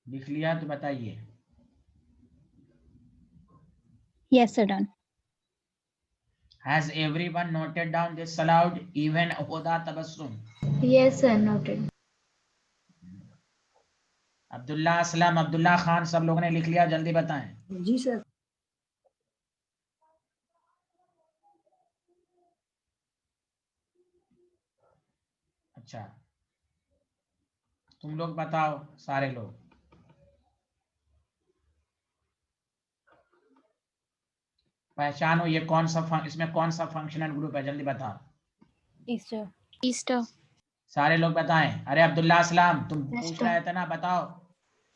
लिख लिया तो बताइए। Yes, sir, done. Has everyone noted down this aloud? Even Oda Tabassum. Yes, sir. Noted. Abdullah Aslam, Abdullah Khan, सब लोगों ने लिख लिया? जल्दी बताएं। जी सर। अच्छा, तुम लोग बताओ, सारे लोग। पहचानो ये कौन सा इसमें कौन सा फंक्शनल ग्रुप है, जल्दी बताओ। ईस्टर। ईस्टर। सारे लोग बताएं। अरे अब्दुल्ला असलम, तुम पूछ रहे थे ना, बताओ।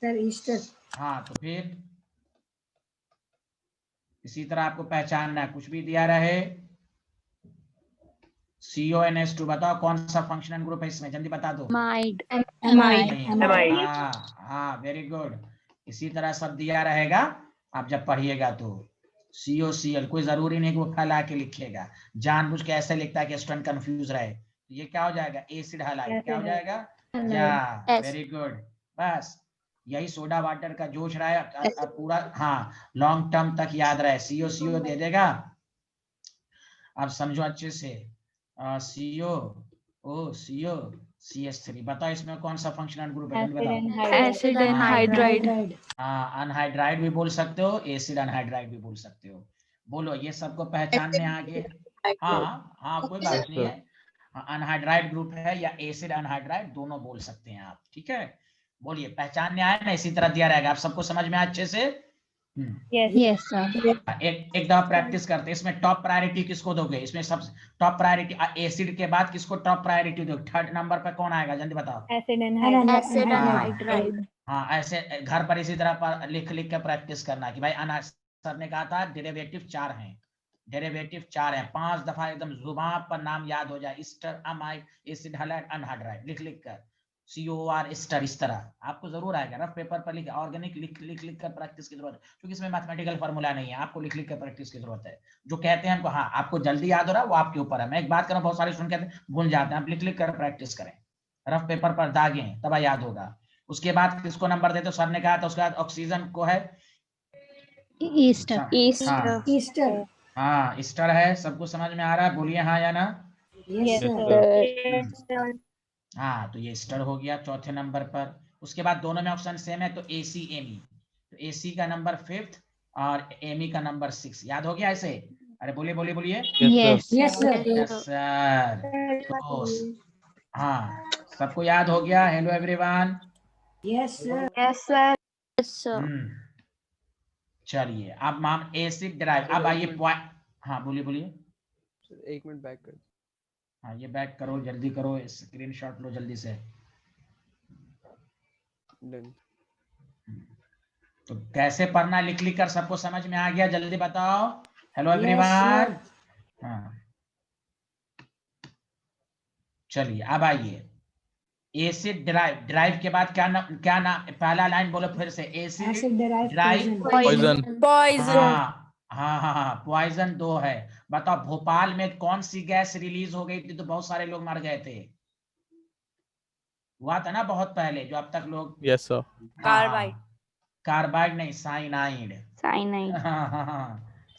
Sir Easter. हाँ, तो फिर इसी तरह आपको पहचानना है, कुछ भी दिया रहे। CONS2 बताओ कौन सा फंक्शनल ग्रुप है इसमें, जल्दी बता दो। माइड। नहीं, हाँ, वेरी गुड। इसी तरह सब दिया रहेगा, आप जब पढ़िएगा तो। COCl, कोई जरूरी नहीं कि वो फैला के लिखेगा, जानबूझ के ऐसे लिखता है कि स्टूडेंट कंफ्यूज रहे। ये क्या हो जाएगा? Acid halide. क्या हो जाएगा? या, वेरी गुड। बस यही सोडा वाटर का जोश रहा है, अब पूरा, हाँ, लॉन्ग टर्म तक याद रहे। CO दे देगा, अब समझो अच्छे से। CO CH3। बताओ इसमें कौन सा फंक्शनल ग्रुप है, जल्दी बताओ। Acid anhydride. अनहाइड्राइड भी बोल सकते हो, एसिड अनहाइड्राइड भी बोल सकते हो। बोलो, ये सबको पहचानने आगे। हाँ हाँ, कोई बात नहीं है। अनहाइड्राइड ग्रुप है या एसिड अनहाइड्राइड, दोनों बोल सकते हैं आप, ठीक है। बोलिए, पहचानने आए ना, इसी तरह दिया रहेगा, आप सबको समझ में अच्छे से। Yes sir. एक दफा प्रैक्टिस करते हैं। इसमें टॉप प्रायोरिटी किसको दोगे? इसमें सब टॉप प्रायोरिटी एसिड के बाद किसको टॉप प्रायोरिटी दोगे? थर्ड नंबर पे कौन आएगा, जल्दी बताओ। एसिड एसिड हाँ। एनहाइड्राइड। हाँ, ऐसे घर पर इसी तरह पर लिख लिख के प्रैक्टिस करना कि भाई सर ने कहा था डेरिवेटिव 4 हैं, डेरिवेटिव 4 हैं, 5 दफा एकदम जुबान पर नाम याद हो जाए। Easter, amide, acid halide, anhydride, लिख लिख कर। COR ईस्टर, इस तरह आपको जरूर आएगा। रफ पेपर पर लिख, ऑर्गेनिक लिख लिख लिख कर प्रैक्टिस की जरूरत है, क्योंकि इसमें मैथमेटिकल फार्मूला नहीं है, आपको लिख लिख कर प्रैक्टिस की जरूरत है। जो कहते हैं हमको, हाँ, आपको जल्दी याद हो रहा है वो आपके ऊपर है। मैं एक बात कर रहा हूँ, बहुत सारे स्टूडेंट कहते हैं भूल जाते हैं, आप लिख लिख कर प्रैक्टिस करें, रफ पेपर पर दागें, तब याद होगा। उसके बाद किसको नंबर देते? सर ने कहा था उसके बाद ऑक्सीजन को है ईस्टर। ईस्टर। हाँ, ईस्टर है। सबको समझ में आ रहा है? बोलिए हाँ या ना। Yes sir. हाँ, तो ये ईस्टर हो गया चौथे नंबर पर। उसके बाद दोनों में ऑप्शन सेम है, तो ACME, तो AC का नंबर 5th और ME का नंबर 6। याद हो गया ऐसे? अरे बोलिए बोलिए बोलिए। Yes yes sir. तो हाँ, सबको याद हो गया? Hello everyone. Yes sir. Yes sir. Yes sir. चलिए, अब हम एसिड ड्राइव, अब आइए पॉइंट। हाँ, बोलिए बोलिए। एक मिनट बैक कर। हाँ, ये बैक करो, जल्दी करो, स्क्रीनशॉट लो जल्दी से। डन। तो कैसे पढ़ना, लिख लिख कर सबको समझ में आ गया? जल्दी बताओ। Hello everyone. हाँ, चलिए अब आइए। एसिड ड्राइव, ड्राइव के बाद क्या नाम पहला लाइन बोलो फिर से। Acid drive poison. हाँ, पॉइजन 2 है। बताओ, भोपाल में कौन सी गैस रिलीज हो गई थी तो बहुत सारे लोग मर गए थे? हुआ था ना बहुत पहले, जो अब तक लोग। Yes sir. कार्बाइड। कार्बाइड नहीं, साइनाइड। साइनाइड।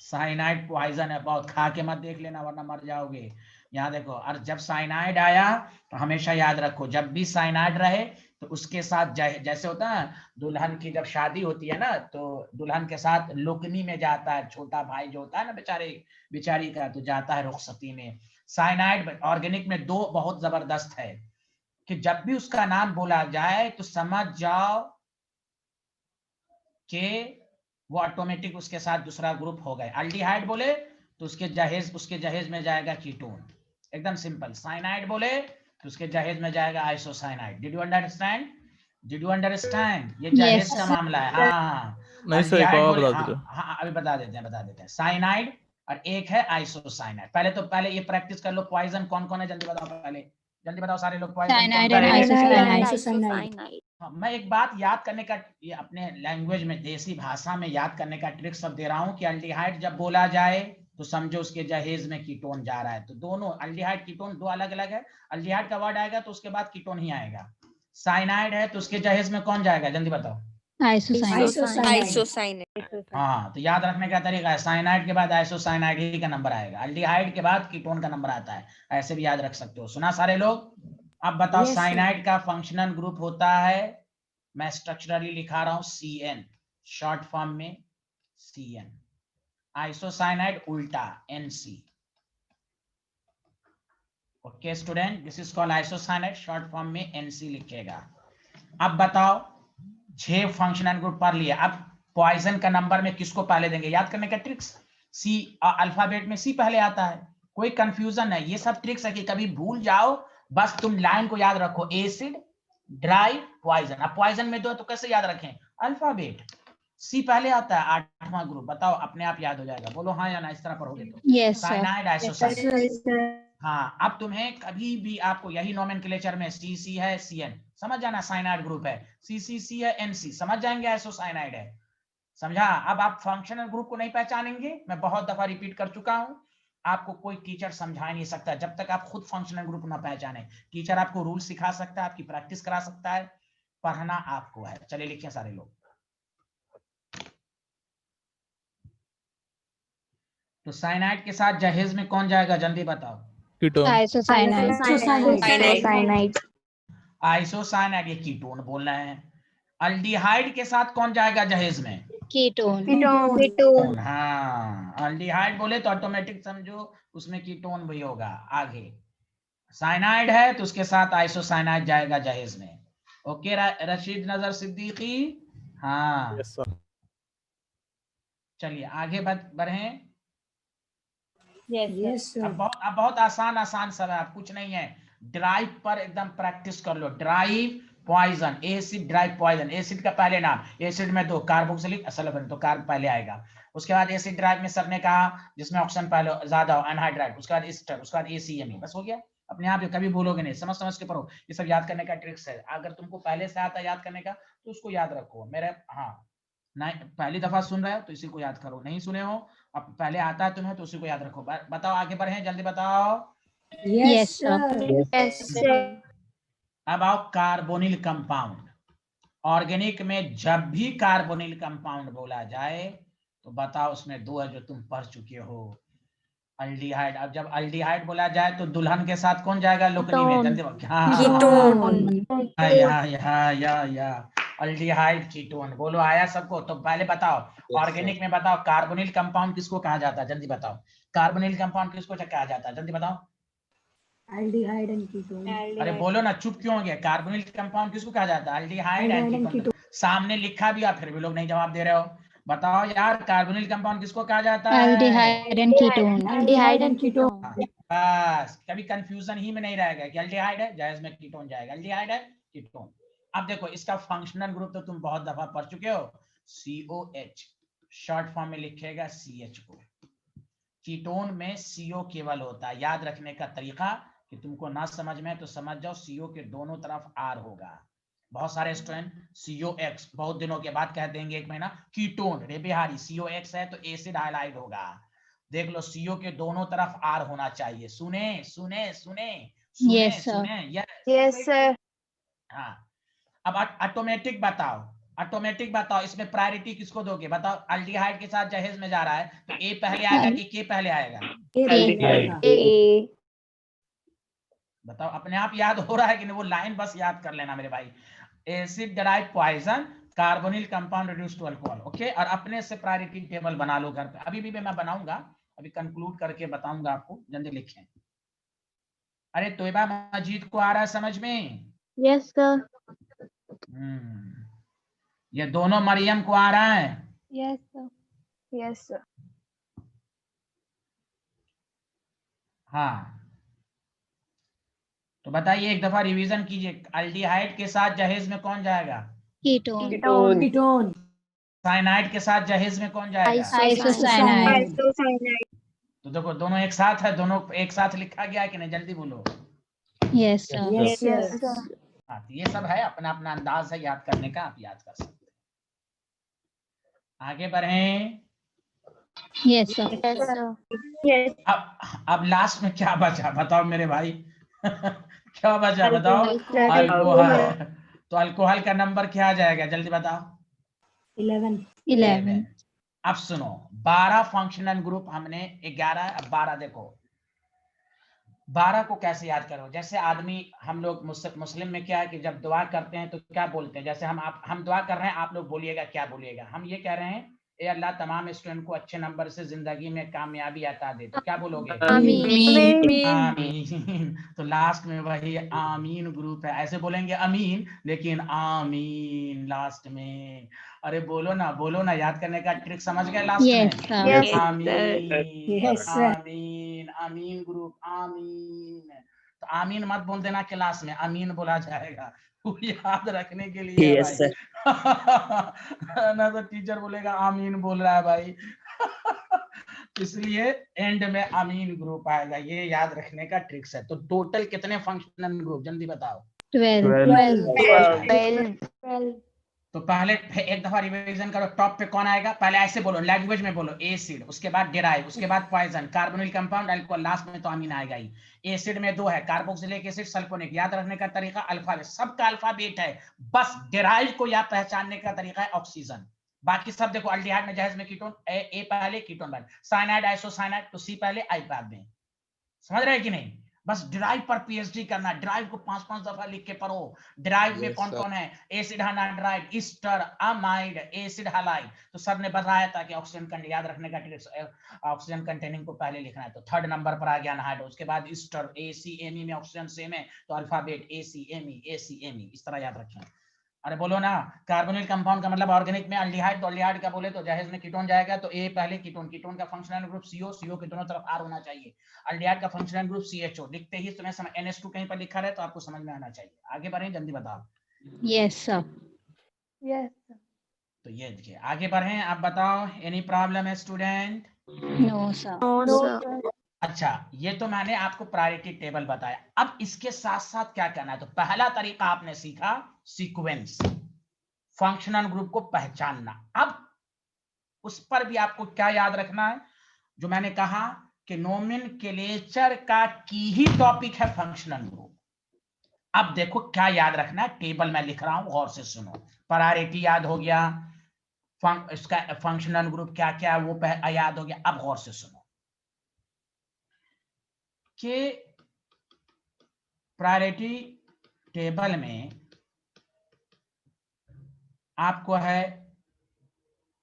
साइनाइड पॉइजन है, बहुत खा के मत देख लेना वरना मर जाओगे। यहाँ देखो, और जब साइनाइड आया तो हमेशा याद रखो, जब भी साइनाइड रहे तो उसके साथ जैसे होता है दुल्हन की जब शादी होती है ना, तो दुल्हन के साथ लुकनी में जाता है छोटा भाई जो होता है ना बेचारी का, तो जाता है रुखसती में। साइनाइड ऑर्गेनिक में 2 बहुत जबरदस्त है कि जब भी उसका नाम बोला जाए तो समझ जाओ कि वो ऑटोमेटिक उसके साथ दूसरा ग्रुप हो गए। अल्डिहाइड बोले तो उसके जहेज में जाएगा कीटोन, एकदम सिंपल। साइनाइड बोले तो उसके जहेज में जाएगा आइसोसाइनाइड। Did you understand? ये जहेज का मामला है। हाँ, नहीं सर, एक और बता दीजिए। हाँ, अभी बता देते हैं। साइनाइड और एक है आइसोसाइनाइड। पहले ये प्रैक्टिस कर लो। पॉइजन कौन कौन है, जल्दी बताओ, पहले जल्दी बताओ सारे लोग। मैं एक बात याद करने का, ये अपने लैंग्वेज में, देसी भाषा में याद करने का ट्रिक सब दे रहा हूँ कि अल्डिहाइड जब बोला जाए तो समझो उसके जहेज में कीटोन जा रहा है। तो दोनों अल्डिहाइड कीटोन 2 अलग अलग है। अल्डिहाइड का वर्ड आएगा तो उसके बाद कीटोन ही आएगा। साइनाइड है तो उसके जहेज में कौन जाएगा, जल्दी बताओ। आइसोसाइनाइड। हाँ, तो याद रखने का तरीका है, साइनाइड के बाद आइसोसाइनाइड ही का नंबर आएगा, अल्डिहाइड के बाद कीटोन का नंबर आता है। ऐसे भी याद रख सकते हो। सुना सारे लोग? अब बताओ साइनाइड का फंक्शनल ग्रुप होता है, मैं स्ट्रक्चरली लिखा रहा हूं CN, शॉर्ट फॉर्म में CN। आइसोसाइनाइड उल्टा NC। Okay student, this is called isocyanide, short form में NC लिखेगा। अब बताओ 6 फंक्शनल ग्रुप पढ़ लिया, अब पॉइजन का नंबर में किसको पहले देंगे, याद करने का ट्रिक्स। C अल्फाबेट में C पहले आता है, कोई कंफ्यूजन है, ये सब ट्रिक्स है कि कभी भूल जाओ, बस तुम लाइन को याद रखो, एसिड ड्राई पॉइजन। अब पॉइजन में दो तो कैसे याद रखें, अल्फाबेट C पहले आता है, 8वां ग्रुप। बताओ अपने आप याद हो जाएगा, बोलो हाँ या ना, इस तरह पढ़ोगे तो। Yes, sir. Cyanide isocyanide. हाँ, अब तुम्हें कभी भी आपको यही नोमेनक्लेचर में CC है CN समझ जाना, साइनाइड ग्रुप है, CCC है NC समझ जाएंगे, आइसोसाइनाइड है, समझा। अब आप फंक्शनल ग्रुप को नहीं पहचानेंगे, मैं बहुत दफा रिपीट कर चुका हूं, आपको कोई टीचर समझा नहीं सकता जब तक आप खुद फंक्शनल ग्रुप ना पहचाने। टीचर आपको रूल सिखा सकता है, आपकी प्रैक्टिस करा सकता है, पढ़ना आपको है। चलिए लिखिए सारे लोग। तो साइनाइड के साथ जहेज में कौन जाएगा, जल्दी बताओ। कीटोन। आइसोसाइनाइड। आइसोसाइनाइड, ये कीटोन बोलना है। अल्डिहाइड के साथ कौन जाएगा जहेज में, Ketone. कीटोन। हाँ, अल्डिहाइड बोले तो ऑटोमेटिक समझो उसमें कीटोन भी होगा। आगे साइनाइड है तो उसके साथ आइसोसाइनाइड जाएगा जहेज में। ओके रशीद नजर सिद्दीकी, हाँ यस सर। चलिए आगे बढ़े। Yes, sir. अब बहुत आसान सब है, अब कुछ नहीं है। ड्राइव पर एकदम प्रैक्टिस कर लो। Drive poison, acid drive poison, acid का पहले नाम, एसिड में 2 कार्बोक्सिलिक सल्फर, तो कार्ब पहले आएगा। उसके बाद एसिड ड्राइव में सर ने कहा जिसमें ऑक्सीजन पहले ज्यादा हो, एनहाइड्राइड, उसके बाद एस्टर, उसके बाद ACME, बस हो गया। अपने आप कभी भूलोगे नहीं, समझ समझ के पढ़ो, ये सब याद करने का ट्रिक्स है। अगर तुमको पहले से आता है याद करने का तो उसको याद रखो। मेरे हाँ नहीं, पहली दफा सुन रहे हो तो इसी को याद करो, नहीं सुने हो अब पहले आता है तुम्हें तो उसी को याद रखो। बताओ आगे बढ़े, जल्दी बताओ। Yes, sir. अब आओ कार्बोनिल कंपाउंड। ऑर्गेनिक में जब भी कार्बोनिल कंपाउंड बोला जाए तो बताओ उसमें 2 है जो तुम पढ़ चुके हो, अल्डिहाइड। अब जब अल्डिहाइड बोला जाए तो दुल्हन के साथ कौन जाएगा लोकनी में, जल्दी अल्डिहाइड कीटोन। बोलो आया सबको, तो पहले बताओ ऑर्गेनिक में बताओ कार्बोनिल कंपाउंड किसको कहा जाता है, जल्दी बताओ। कार्बोनिल कंपाउंड किसको कहा जाता है, जल्दी बताओ। Aldehyde and ketone. अरे बोलो ना, चुप क्यों हो गया। कार्बोनिल कंपाउंड किसको कहा जाता है, अल्डिहाइड एंड कीटोन। सामने लिखा भी, आप फिर भी लोग नहीं जवाब दे रहे हो। बताओ यार कार्बोनिल कंपाउंड किसको कहा जाता है, Aldehyde and ketone. Aldehyde and ketone. बस कभी कंफ्यूजन ही में नहीं रहेगा कि अल्डिहाइड है जहेज में कीटोन जाएगा, अल्डिहाइड है कीटोन। अब देखो इसका फंक्शनल ग्रुप तो तुम बहुत दफा पढ़ चुके हो, COH, शॉर्ट फॉर्म में लिखेगा CH को। कीटोन में CO केवल होता है। याद रखने का तरीका कि तुमको ना समझ में तो समझ जाओ, CO के दोनों तरफ R होगा। बहुत सारे स्टूडेंट COX बहुत दिनों के बाद कह देंगे, 1 महीना, कीटोन रे बिहारी COX है तो एसिड हाइलाइड होगा। देख लो CO के दोनों तरफ R होना चाहिए। सुने सुने सुने सुने Yes, sir. सुने, यस सर। हाँ। अब ऑटोमेटिक बताओ, ऑटोमेटिक बताओ इसमें प्रायोरिटी किसको दोगे, बताओ। अल्डिहाइड के साथ जहेज में जा रहा है तो A पहले आएगा कि K पहले आएगा, बताओ। अपने आप याद हो रहा है कि नहीं, वो लाइन बस याद कर लेना मेरे भाई। Acid drive poison, carbonyl compound reduced to alcohol. Okay, और अपने से प्रायोरिटी टेबल बना लो घर पे, अभी भी मैं बनाऊंगा, अभी कंक्लूड करके बताऊंगा आपको, जल्दी लिखें। अरे तोयबा मजीद को आ रहा है समझ में, यस सर। ये दोनों मरियम को आ रहा है, यस सर। Yes sir. हाँ। तो बताइए एक दफा रिवीजन कीजिए, अल्डिहाइड के साथ जहेज में कौन जाएगा, Ketone. Ketone. साइनाइड के साथ जहेज में कौन जाएगा, Isocyanide. तो देखो दोनों एक साथ है, दोनों एक साथ लिखा गया है कि नहीं, जल्दी बोलो। Yes, sir. Yes, yes yes. Sir. हाँ, तो ये सब है, अपना अपना अंदाज है याद करने का, आप याद कर सकते हैं। आगे बढ़ें। Yes, sir. Yes sir. अब लास्ट में क्या बचा बताओ मेरे भाई क्या बचा बताओ, अल्कोहल। तो अल्कोहल का नंबर क्या आ जाएगा, जल्दी बताओ। 11. अब सुनो, 12 फंक्शनल ग्रुप हमने, 11 अब 12 देखो, 12 को कैसे याद करो? जैसे आदमी, हम लोग मुस्लिम में क्या है कि जब दुआ करते हैं तो क्या बोलते हैं? जैसे हम दुआ कर रहे हैं, आप लोग बोलिएगा, क्या बोलिएगा? हम ये कह रहे हैं, ए अल्लाह तमाम स्टूडेंट को अच्छे नंबर से जिंदगी में कामयाबी अता दे, तो क्या बोलोगे? आमीन। आमीन। तो लास्ट में वही आमीन ग्रुप है, ऐसे बोलेंगे अमीन, लेकिन आमीन लास्ट में। अरे बोलो ना, याद करने का ट्रिक समझ गए लास्ट Yes, में? sir. Yes, आमीन, Yes, sir. आमीन, आमीन ग्रुप, आमीन। तो आमीन मत बोल देना क्लास में, अमीन बोला जाएगा, वो याद रखने के लिए है यस भाई। सर। ना तो टीचर बोलेगा आमीन बोल रहा है भाई। इसलिए एंड में अमीन ग्रुप आएगा, ये याद रखने का ट्रिक्स है। तो टोटल कितने फंक्शनल ग्रुप जल्दी बताओ? 12. 12. तो पहले एक दफा रिवीजन करो। टॉप पे कौन आएगा? पहले ऐसे बोलो, लैंग्वेज में बोलो, एसिड, उसके बाद डेराइव, उसके बाद poison, carbonyl compound, alcohol, last में तो अमीन आएगा ही। एसिड में 2 है, कार्बोक्सिलिक एसिड, सल्फोनिक। याद रखने का तरीका अल्फाबेट, सबका अल्फाबेट है, बस डेराइव को याद पहचानने का तरीका है ऑक्सीजन। बाकी सब देखो, अल्डिहाइड में जहेज में कीटोन, ए पहले कीटोन बाद, साइनाइड आइसोसाइनाइड, तो सी पहले आई बाद में। समझ रहे हैं कि नहीं? बस ड्राइव पर पीएचडी करना, ड्राइव को 5-5 दफा लिख के पढ़ो। ड्राइव में Yes, कौन sir. कौन है? Acid hydride, Easter, amide, acid halide. तो सर ने बताया था कि ऑक्सीजन कंटेनिंग, याद रखने का ट्रिक्स, ऑक्सीजन कंटेनिंग को पहले लिखना है। तो 3rd नंबर पर आ गया अनहाइड्रो, उसके बाद ईस्टर, एसीएमई में ऑक्सीजन सेम है, तो अल्फाबेट एसीएमई, एसीएमई, इस तरह याद रखें। अरे बोलो ना, कार्बोनिल कंपाउंड का मतलब ऑर्गेनिक में अल्डिहाइड, तो अल्डिहाइड का बोले तो जहेज में कीटोन जाएगा, तो ए पहले कीटोन, कीटोन का फंक्शनल ग्रुप सीओ, सीओ के दोनों तरफ आर होना चाहिए। अल्डिहाइड का फंक्शनल ग्रुप सीएचओ, लिखते ही तुम्हें समझ, NH2 कहीं पर लिखा रहे तो आपको समझ में आना चाहिए। आगे बढ़े, जल्दी बताओ। Yes, sir. Yes. तो ये देखिए, आगे बढ़े, आप बताओ, एनी प्रॉब्लम है student? No, sir. No, sir. अच्छा, ये तो मैंने आपको प्रायोरिटी टेबल बताया। अब इसके साथ साथ क्या करना है? तो पहला तरीका आपने सीखा सीक्वेंस, फंक्शनल ग्रुप को पहचानना। अब उस पर भी आपको क्या याद रखना है? जो मैंने कहा कि नोमेनक्लेचर का की ही टॉपिक है फंक्शनल ग्रुप। अब देखो क्या याद रखना है, टेबल में लिख रहा हूं, गौर से सुनो। प्रायोरिटी याद हो गया, इसका फंक्शनल ग्रुप क्या क्या है वो याद हो गया। अब गौर से सुनो कि प्रायोरिटी टेबल में आपको है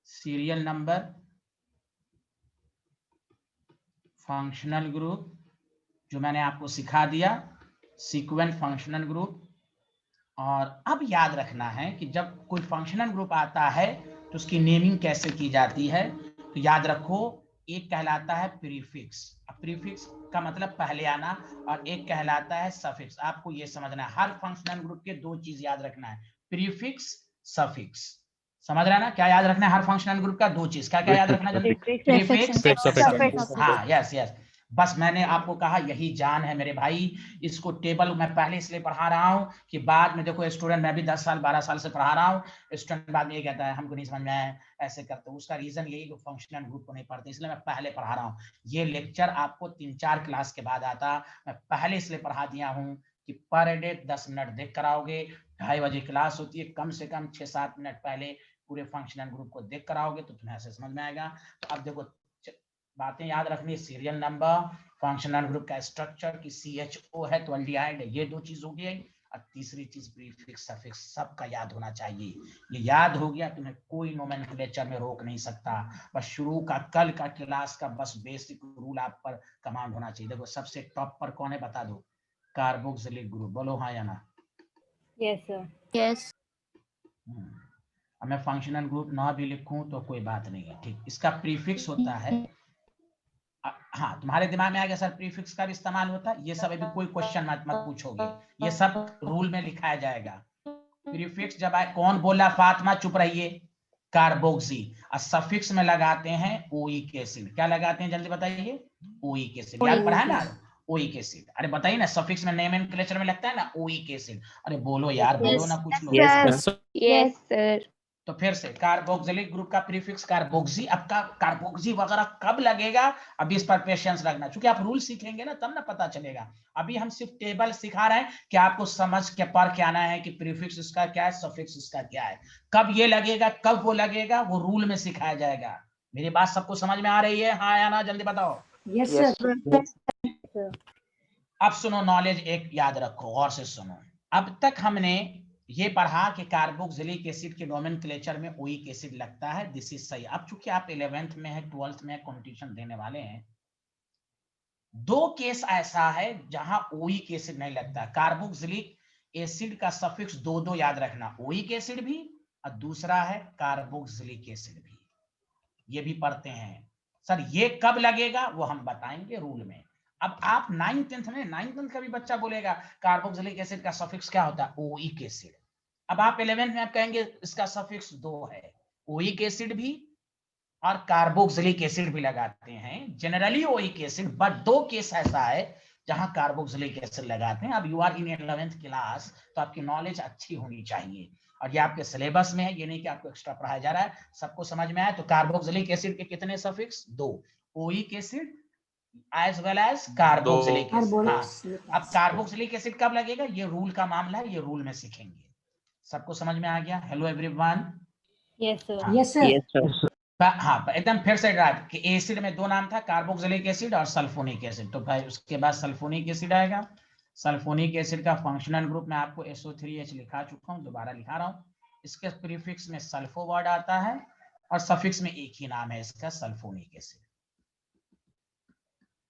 सीरियल नंबर, फंक्शनल ग्रुप जो मैंने आपको सिखा दिया, सीक्वेंस फंक्शनल ग्रुप। और अब याद रखना है कि जब कोई फंक्शनल ग्रुप आता है तो उसकी नेमिंग कैसे की जाती है। तो याद रखो, एक कहलाता है प्रीफिक्स, प्रीफिक्स का मतलब पहले आना, और एक कहलाता है सफिक्स। आपको ये समझना है, हर फंक्शनल ग्रुप के 2 चीज याद रखना है, प्रीफिक्स, सफिक्स। समझ रहा है ना? क्या याद रखना है हर फंक्शनल ग्रुप का? 2 चीज। क्या क्या याद रखना है? Prefix, Suffix. हाँ, यस यस। बस मैंने आपको कहा यही जान है मेरे भाई। इसको टेबल मैं पहले इसलिए पढ़ा रहा हूँ कि बाद में देखो स्टूडेंट, मैं भी 10 साल 12 साल से पढ़ा रहा हूँ, स्टूडेंट बाद में ये कहता है हमको नहीं समझ में आया, ऐसे करते। उसका रीजन यही कि फंक्शनल ग्रुप को नहीं पढ़ते, इसलिए मैं पहले पढ़ा रहा हूँ। ये लेक्चर आपको 3-4 क्लास के बाद आता, मैं पहले इसलिए पढ़ा दिया हूँ कि पर डे 10 मिनट देख कर आओगे। 2:30 बजे क्लास होती है, कम से कम 6-7 मिनट पहले पूरे फंक्शनल ग्रुप को देख कर आओगे तो तुम्हें ऐसे समझ में आएगा। तो अब देखो बातें याद रखनी, सीरियल नंबर, फंक्शनल ग्रुप का स्ट्रक्चर की CHO है तो अल्डिहाइड है, ये 2 चीज हो गई। और तीसरी चीज प्रीफिक्स, सफिक्स, सबका याद होना चाहिए। ये याद हो गया, तुम्हें कोई नोमेनक्लेचर में रोक नहीं सकता। बस शुरू का, कल का क्लास का बस बेसिक रूल आप पर कमांड होना चाहिए। देखो सबसे टॉप पर कौन है बता दो? कार्बोक्सिलिक ग्रुप, बोलो हाँ या ना? Yes, sir. Yes. अब मैं फंक्शनल ग्रुप ना भी लिखूं तो कोई बात नहीं है, ठीक। इसका प्रीफिक्स होता है, हाँ तुम्हारे दिमाग में आ गया सर प्रीफिक्स का भी इस्तेमाल होता है, ये सब अभी कोई क्वेश्चन मत पूछोगे, ये सब रूल में लिखाया जाएगा। प्रीफिक्स जब आए, कौन बोला फातिमा चुप रहिए? कार्बोक्सी। और सफिक्स में लगाते हैं ओइक एसिड। क्या लगाते हैं जल्दी बताइए? Oic acid. याद पढ़ा है ना? Oic acid. अरे बताइए ना, सफिक्स में नोमेनक्लेचर में लगता है ना ओइक एसिड। अरे बोलो यार, बोलो ना कुछ लोग। Yes, sir. Yes, sir. तो फिर से कार्बोक्सिलिक ग्रुप का प्रीफिक्स कार्बोक्सी। अब का कार्बोक्सी वगैरह कब लगेगा, अभी इस पर पेशेंस रखना, क्योंकि आप रूल सीखेंगे ना तब ना पता चलेगा। अभी हम सिर्फ टेबल सिखा रहे हैं कि आपको समझ के पर क्या आना है कि प्रीफिक्स इसका क्या है, सफिक्स इसका क्या है, कब ये लगेगा, कब वो लगेगा, वो रूल में सिखाया जाएगा। मेरी बात सबको समझ में आ रही है, हाँ या ना? जल्दी बताओ। Yes, Yes, sir. sir. Sir. अब सुनो, नॉलेज एक याद रखो, गौर से सुनो। अब तक हमने ये पढ़ा कि कार्बोक्सिलिक एसिड के नोमेनक्लेचर में ओइक एसिड लगता है, दिस इज सही। अब चूंकि आप 11th में है, 12th में कंपटीशन देने वाले हैं, 2 केस ऐसा है जहां ओइक एसिड नहीं लगता। कार्बोक्सिलिक एसिड का सफिक्स 2 याद रखना, ओइक एसिड भी और दूसरा है कार्बोक्सिलिक एसिड भी, ये भी पढ़ते हैं सर। ये कब लगेगा वो हम बताएंगे रूल में। अब आप 9th 10th में, 9th 10th का भी बच्चा बोलेगा कार्बोक्सिलिक एसिड का सफिक्स क्या होता है, ओइक एसिड। अब आप 11th में आप कहेंगे इसका सफिक्स 2 है, ओइक एसिड भी और कार्बोक्सिलिक एसिड भी लगाते हैं, generally oic acid, but 2 case ऐसा है जहां कार्बोक्सिलिक एसिड लगाते हैं। अब you are in 11th class, तो आपकी नॉलेज अच्छी होनी चाहिए और ये आपके सिलेबस में है, ये नहीं कि आपको एक्स्ट्रा पढ़ाया जा रहा है, सबको समझ में आया। तो कार्बोक्सिलिक एसिड के कितने suffix, 2, oic acid as well as carboxylic acid. हाँ, अब कार्बोक्सिलिक एसिड कब लगेगा, ये रूल का मामला है, ये रूल में सीखेंगे। सबको समझ में आ गया? Hello everyone. Yes, sir. Yes, sir. हाँ, एकदम फिर से ड्राइव कि एसिड में 2 नाम था, कार्बोक्सिलिक एसिड और सल्फोनिक एसिड। तो भाई उसके बाद सल्फोनिक एसिड आएगा। सल्फोनिक एसिड का फंक्शनल ग्रुप में आपको SO3H लिखा चुका हूँ, दोबारा लिखा रहा हूँ। इसके प्रीफिक्स में सल्फो वर्ड आता है और सफिक्स में एक ही नाम है इसका, सल्फोनिक एसिड।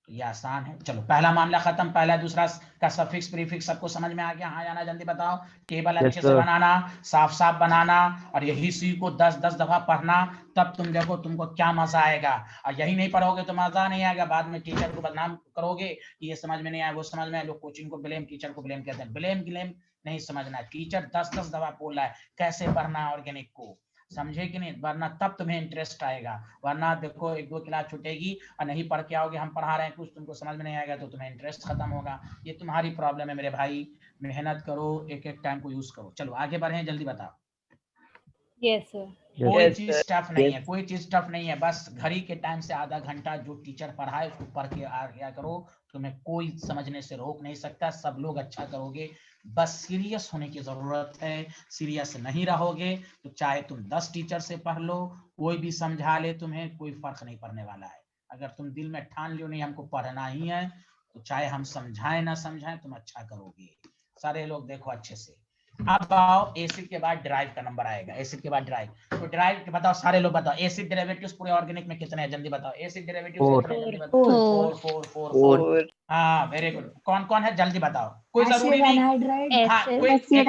ये आसान है। चलो पहला मामला खत्म, पहला दूसरा का सफिक्स प्रीफिक्स सबको समझ में आ गया? हाँ या ना, जल्दी बताओ। टेबल अच्छे से बनाना, साफ साफ बनाना और यही सी को 10-10 दफा पढ़ना, तब तुम देखो तुमको क्या मजा आएगा। और यही नहीं पढ़ोगे तो मजा नहीं आएगा, बाद में टीचर को बदनाम करोगे, ये समझ में नहीं आया, वो समझ में आया। लोग कोचिंग को ब्लेम, टीचर को ब्लेम कहते हैं। ब्लेम नहीं समझना, टीचर 10-10 दफा बोल रहा है कैसे पढ़ना है ऑर्गेनिक को, समझे कि नहीं? वरना तब तुम्हें इंटरेस्ट आएगा, वरना देखो 1-2 क्लास छूटेगी और नहीं पढ़ के आओगे, हम पढ़ा रहे हैं कुछ, तुमको समझ में नहीं आएगा तो तुम्हें इंटरेस्ट खत्म होगा। ये तुम्हारी प्रॉब्लम है मेरे भाई, मेहनत करो, एक टाइम को यूज करो। चलो आगे बढ़े, जल्दी बताओ। Yes, sir. कोई चीज टफ नहीं है, कोई चीज टफ नहीं है, बस घड़ी के टाइम से आधा घंटा जो टीचर पढ़ाए उसको पढ़ के आ गया करो, तुम्हें कोई समझने से रोक नहीं सकता, सब लोग अच्छा करोगे। बस सीरियस होने की जरूरत है, सीरियस नहीं रहोगे तो चाहे तुम 10 टीचर से पढ़ लो, कोई भी समझा ले, तुम्हें कोई फर्क नहीं पड़ने वाला है। अगर तुम दिल में ठान लियो नहीं हमको पढ़ना ही है, तो चाहे हम समझाएं ना समझाएं तुम अच्छा करोगे। सारे लोग देखो अच्छे से। अब आओ, एसिड के बाद ड्राइव का नंबर आएगा, एसिड के बाद ड्राइव। तो ड्राइव बताओ, सारे लोग बताओ, एसिड डेरिवेटिव्स पूरे ऑर्गेनिक में कितने हैं, जल्दी बताओ। एसिड डेरिवेटिव्स कितने हैं, जल्दी बताओ। 4। हाँ वेरी गुड। कौन कौन है जल्दी बताओ, कोई जरूरी नहीं। हाँ, कोई एक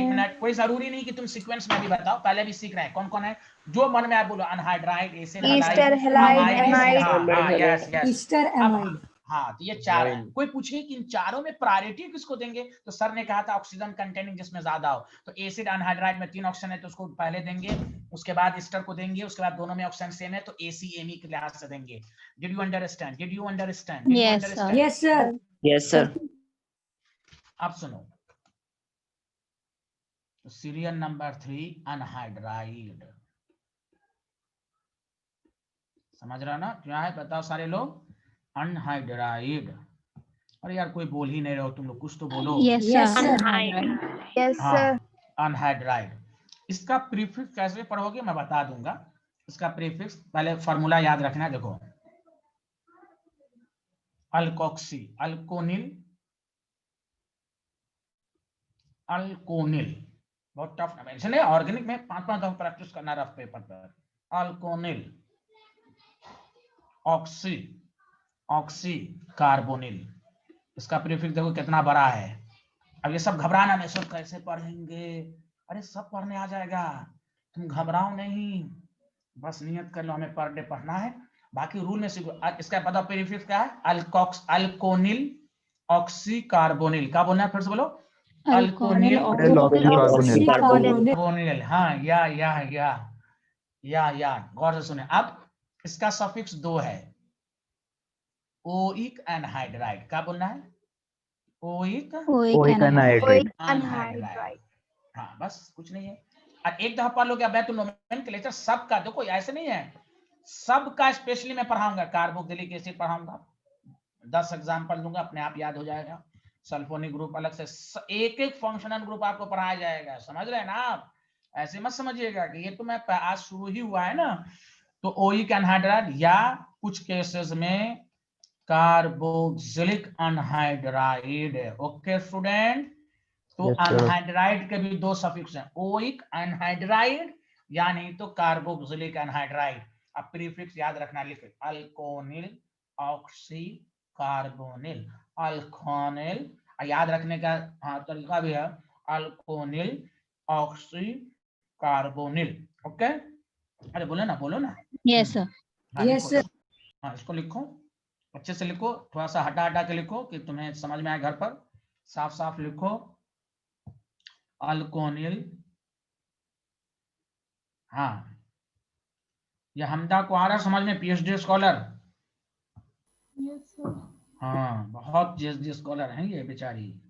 मिनट, कोई जरूरी नहीं कि तुम सीक्वेंस में भी बताओ, पहले भी सीख रहे हैं। कौन कौन है जो मन में आप बोलो, अनहाइड्राइड, एसिड हैलाइड। हाँ, तो ये 4 है। कोई पूछे कि इन चारों में प्रायोरिटी किसको देंगे, तो सर ने कहा था ऑक्सीजन कंटेनिंग जिसमें ज्यादा हो। तो एसिड अनहाइड्राइड में 3 ऑक्सीजन है तो उसको पहले देंगे, उसके बाद एस्टर को देंगे, उसके बाद दोनों में ऑक्सीजन सेम है तो ACME के लिहाज से देंगे। Did you understand? Yes, sir. अब सुनो, सीरियल नंबर 3 अनहाइड्राइड, समझ रहा ना क्या है, बताओ सारे लोग। अनहाइड्राइड। अरे यार कोई बोल ही नहीं रहे हो तुम लोग, कुछ तो बोलो। अनहाइड्राइड। इसका प्रीफिक्स कैसे पढ़ोगे मैं बता दूंगा। इसका प्रीफिक्स पहले फॉर्मूला याद रखना, देखो अल्कोक्सी, अल्कोनिल, बहुत टफ है इसलिए ऑर्गेनिक में 5-5 दफा प्रैक्टिस करना रफ पेपर पर। अल्कोनिल, ऑक्सी, ऑक्सी कार्बोनिल। इसका प्रीफिक्स देखो कितना बड़ा है। अब ये सब घबराना नहीं, सब कैसे पढ़ेंगे, अरे सब पढ़ने आ जाएगा, तुम घबराओ नहीं, बस नियत कर लो हमें पर डे पढ़ना है, बाकी रूल में सीखो। इसका पता प्रीफिक्स क्या है, अल्कोनिल ऑक्सी कार्बोनिल। क्या बोलना है फिर से बोलो, अल्कोनिल कार्बोनिल। हाँ या गौर से सुने। अब इसका सफिक्स 2 है, ओइक एनहाइड्राइड। क्या बोलना है, ओइक एनहाइड्राइड। हाँ बस कुछ नहीं है। और एक दफा पढ़ लोगे, अब तो नोमेनक्लेचर सबका देखो, ऐसे नहीं है सबका स्पेशली मैं पढ़ाऊंगा। कार्बोक्सिलिक एसिड पढ़ाऊंगा, 10 एग्जाम्पल दूंगा, अपने आप याद हो जाएगा। सल्फोनिक ग्रुप अलग से, एक फंक्शनल ग्रुप आपको पढ़ाया जाएगा, समझ रहे हैं ना आप? ऐसे मत समझिएगा कि ये तो मैं आज शुरू ही हुआ है ना। तो ओइक एनहाइड्राइड या कुछ केसेस में कार्बोक्सिलिक अनहाइड्राइड। ओके स्टूडेंट, तो अनहाइड्राइड के भी दो सफिक्स हैं, ओइक अनहाइड्राइड यानी तो कार्बोक्सिलिक अनहाइड्राइड। अब प्रीफिक्स याद रखना, लिखे अल्कोनिल ऑक्सी कार्बोनिल, अल्कोनिल याद रखने का हाँ तरीका भी है, अल्कोनिल ऑक्सी कार्बोनिल। ओके, अरे बोलो ना बोलो ना। Yes, sir. हाँ, Yes, लिखो। हाँ इसको लिखो, अच्छे से लिखो, थोड़ा सा हटा हटा के लिखो कि तुम्हें समझ में आए, घर पर साफ साफ लिखो। अल्कोनिल, हाँ ये हमदा को आ रहा समझ में, पीएचडी स्कॉलर। हाँ बहुत पीएचडी स्कॉलर हैं ये बेचारी,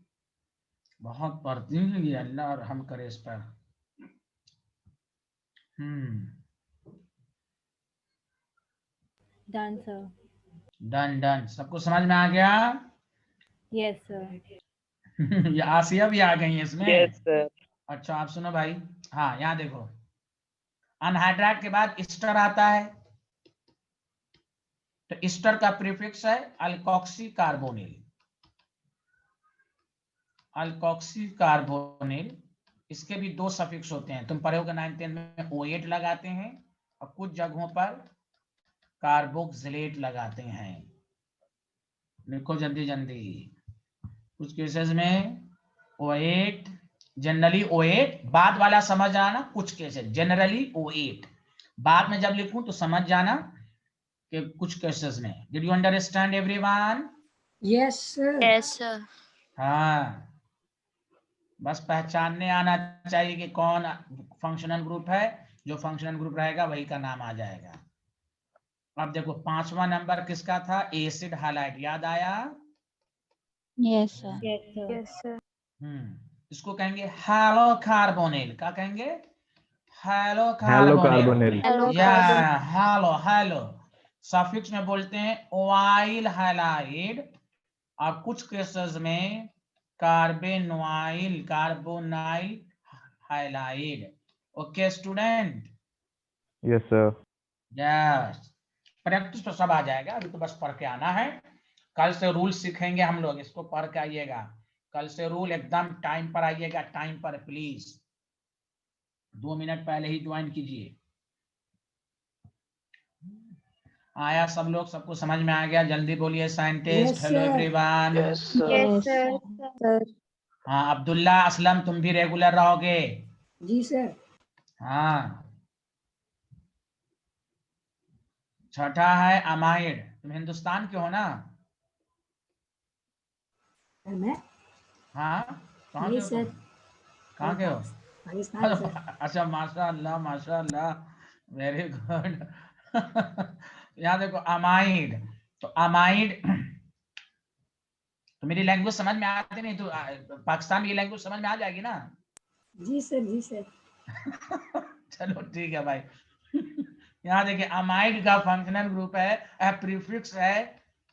बहुत पढ़ती हैं ये, अल्लाह और हम करे इस पर। Done, sir. डन डन, सबको समझ में आ गया? Yes, sir. ये आसिया भी आ गई है इसमें। Yes sir. अच्छा आप सुनो भाई, हाँ यहाँ देखो, अनहाइड्राइड के बाद ईस्टर आता है, तो ईस्टर का प्रीफिक्स है अल्कोक्सी कार्बोनिल। अल्कोक्सी कार्बोनिल, इसके भी दो सफिक्स होते हैं, तुम पढ़ोगे 9th 10th में O8 लगाते हैं और कुछ जगहों पर कार्बोक्सिलेट लगाते हैं। लिखो जल्दी जल्दी, कुछ केसेस में O8, जनरली O8, बाद वाला समझ आना, कुछ केसेस जनरली O8, बाद में जब लिखूं तो समझ जाना कि कुछ केसेस में। Did you understand everyone? Yes, sir. Yes sir. हाँ बस पहचानने आना चाहिए कि कौन फंक्शनल ग्रुप है, जो फंक्शनल ग्रुप रहेगा वही का नाम आ जाएगा। अब देखो 5वां नंबर किसका था, एसिड हाइलाइट, याद आया? Yes, sir. Yes, sir. Yes sir. इसको कहेंगे हैलो कार्बोनिल। क्या कहेंगे? Halo carbonyl. या हैलो हैलो, सफिक्स में बोलते हैं ओआइल हाइलाइड, और कुछ केसेस में carbonoyl carbonyl halide. Okay student? Yes sir. Yes, practice तो सब आ जाएगा, अभी तो बस पढ़ के आना है। कल से रूल सीखेंगे हम लोग, इसको पढ़ के आइएगा। कल से रूल एकदम टाइम पर आइएगा, टाइम पर प्लीज, 2 मिनट पहले ही ज्वाइन कीजिए। आया सब लोग, सबको समझ में आ गया? जल्दी बोलिए scientist. Hello everyone. Yes sir. Yes, sir. हाँ अब्दुल्ला असलम, तुम भी रेगुलर रहोगे? जी सर। हाँ, छठा है अमाइड। तुम हिंदुस्तान के हो ना? मैं? हाँ कहाँ के हो तुम? कहाँ के हो? पाकिस्तान सर। अच्छा माशाल्लाह, वेरी गुड। यहाँ देखो अमाइड, तो अमाइड तो मेरी लैंग्वेज समझ में आती नहीं, तो पाकिस्तान की लैंग्वेज समझ में आ जाएगी ना? जी सर जी सर। चलो ठीक है भाई। यहाँ देखिए अमाइड का फंक्शनल ग्रुप है, प्रीफिक्स है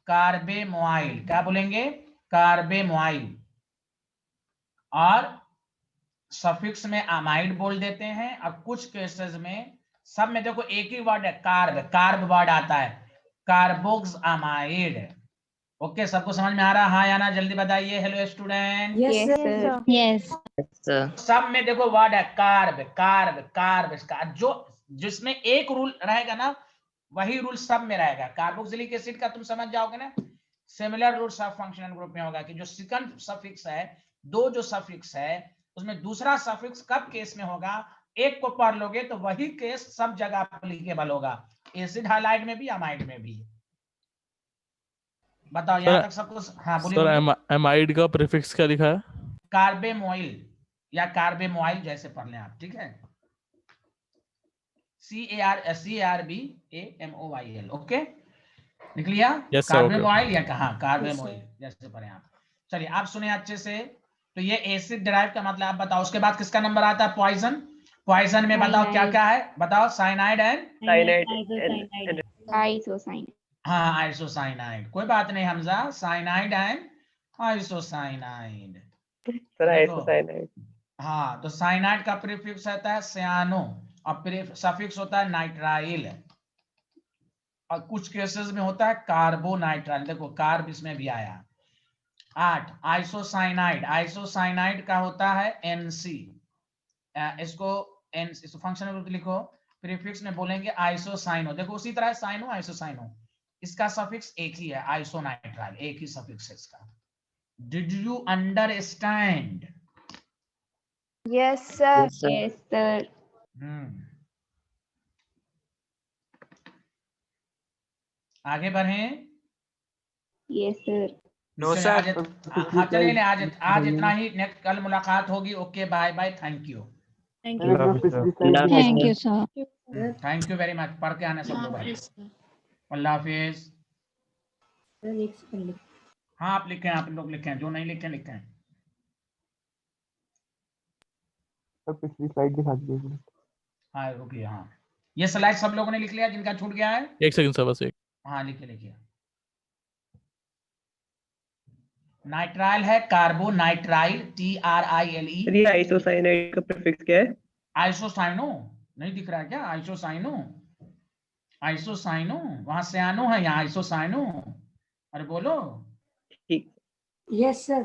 कार्बेमोइल। क्या बोलेंगे? कार्बेमोइल। और सफिक्स में अमाइड बोल देते हैं, और कुछ केसेस में, सब में देखो एक ही वर्ड है, कार्ब, कार्ब वर्ड आता है, कार्बोक्स अमाइड। ओके, सबको समझ में आ रहा? हाँ या ना, जल्दी बताइए। Hello student. Yes sir. yes, sir. सब में देखो वर्ड है कार्ब कार्ब कार्ब, जो जिसमें एक रूल रहेगा ना, वही रूल सब में रहेगा। कार्बोक्सिलिक एसिड का तुम समझ जाओगे ना, सिमिलर रूल सब फंक्शनल ग्रुप में होगा कि जो सेकंड सफिक्स है, दो जो सफिक्स है, उसमें दूसरा सफिक्स कब केस में होगा, एक को पढ़ लोगे तो वही केस सब जगह एप्लीकेबल होगा, एसिड हाइलाइड में भी, अमाइड में भी। बताओ यहाँ तक सबको? हाँ बोलिए। सर एमाइड का प्रीफिक्स क्या लिखा है? कार्बेमोइल या कार्बेमोइल जैसे पढ़ लें आप, ठीक है? CARBAMOIL। ओके, निकल लिया? Yes, sir, कार्बेमोइल या कहा कार्बेमोइल जैसे पढ़े आप। चलिए आप सुने अच्छे से। तो ये एसिड डिराइव का मतलब आप बताओ। उसके बाद किसका नंबर आता है? पॉइजन। पॉइजन में बताओ क्या क्या है, बताओ। Cyanide and cyanide. आइसोसाइनाइड। हाँ आइसोसाइनाइड, कोई बात नहीं Hamza, cyanide and isocyanide. Sir isocyanide. हाँ, तो साइनाइड का प्रीफिक्स आता है सियानो, और सफिक्स होता है नाइट्राइल। और कुछ केसेस में होता है कार्बोनाइट्राइल, देखो कार्ब इसमें भी आया। 8 आइसोसाइनाइड, आइसोसाइनाइड का होता है NC, इसको फंक्शनल ग्रुप लिखो, प्रीफिक्स में बोलेंगे आइसोसाइनो, देखो उसी तरह साइनो आइसोसाइनो, इसका सफिक्स एक ही है, आइसोनाइट्राइल एक ही सफिक्स है इसका। Did you understand? Yes sir. Yes, sir. Yes sir. आगे बढ़ें। Yes sir. No, चलिए, sir. हाँ चलिए, आज इतना ही, नेक्स्ट कल मुलाकात होगी। Okay bye bye, thank you, Thank Allah you. Hafiz, sir. Thank you, sir. Thank you very much. पढ़ के आना सब लोग। अल्लाह हाफिज। हाँ आप लिखें, आप लोग लिखें, जो नहीं लिखे लिखें। सर पिछली स्लाइड दिखा दीजिए। हाँ रुकिए, हाँ ये स्लाइड सब लोगों ने लिख लिया जिनका छूट गया है? एक सेकंड सर, बस एक। हाँ लिखिए लिखिए। नाइट्राइल है कार्बोनाइट्राइल, TRILE। ये आइसोसाइनाइड का प्रीफिक्स क्या है? आइसोसाइनो नहीं दिख रहा है क्या? आइसोसाइनो, आइसोसाइनो, वहां सयानो है, यहाँ आइसोसाइनो। अरे बोलो। ठीक। Yes, sir.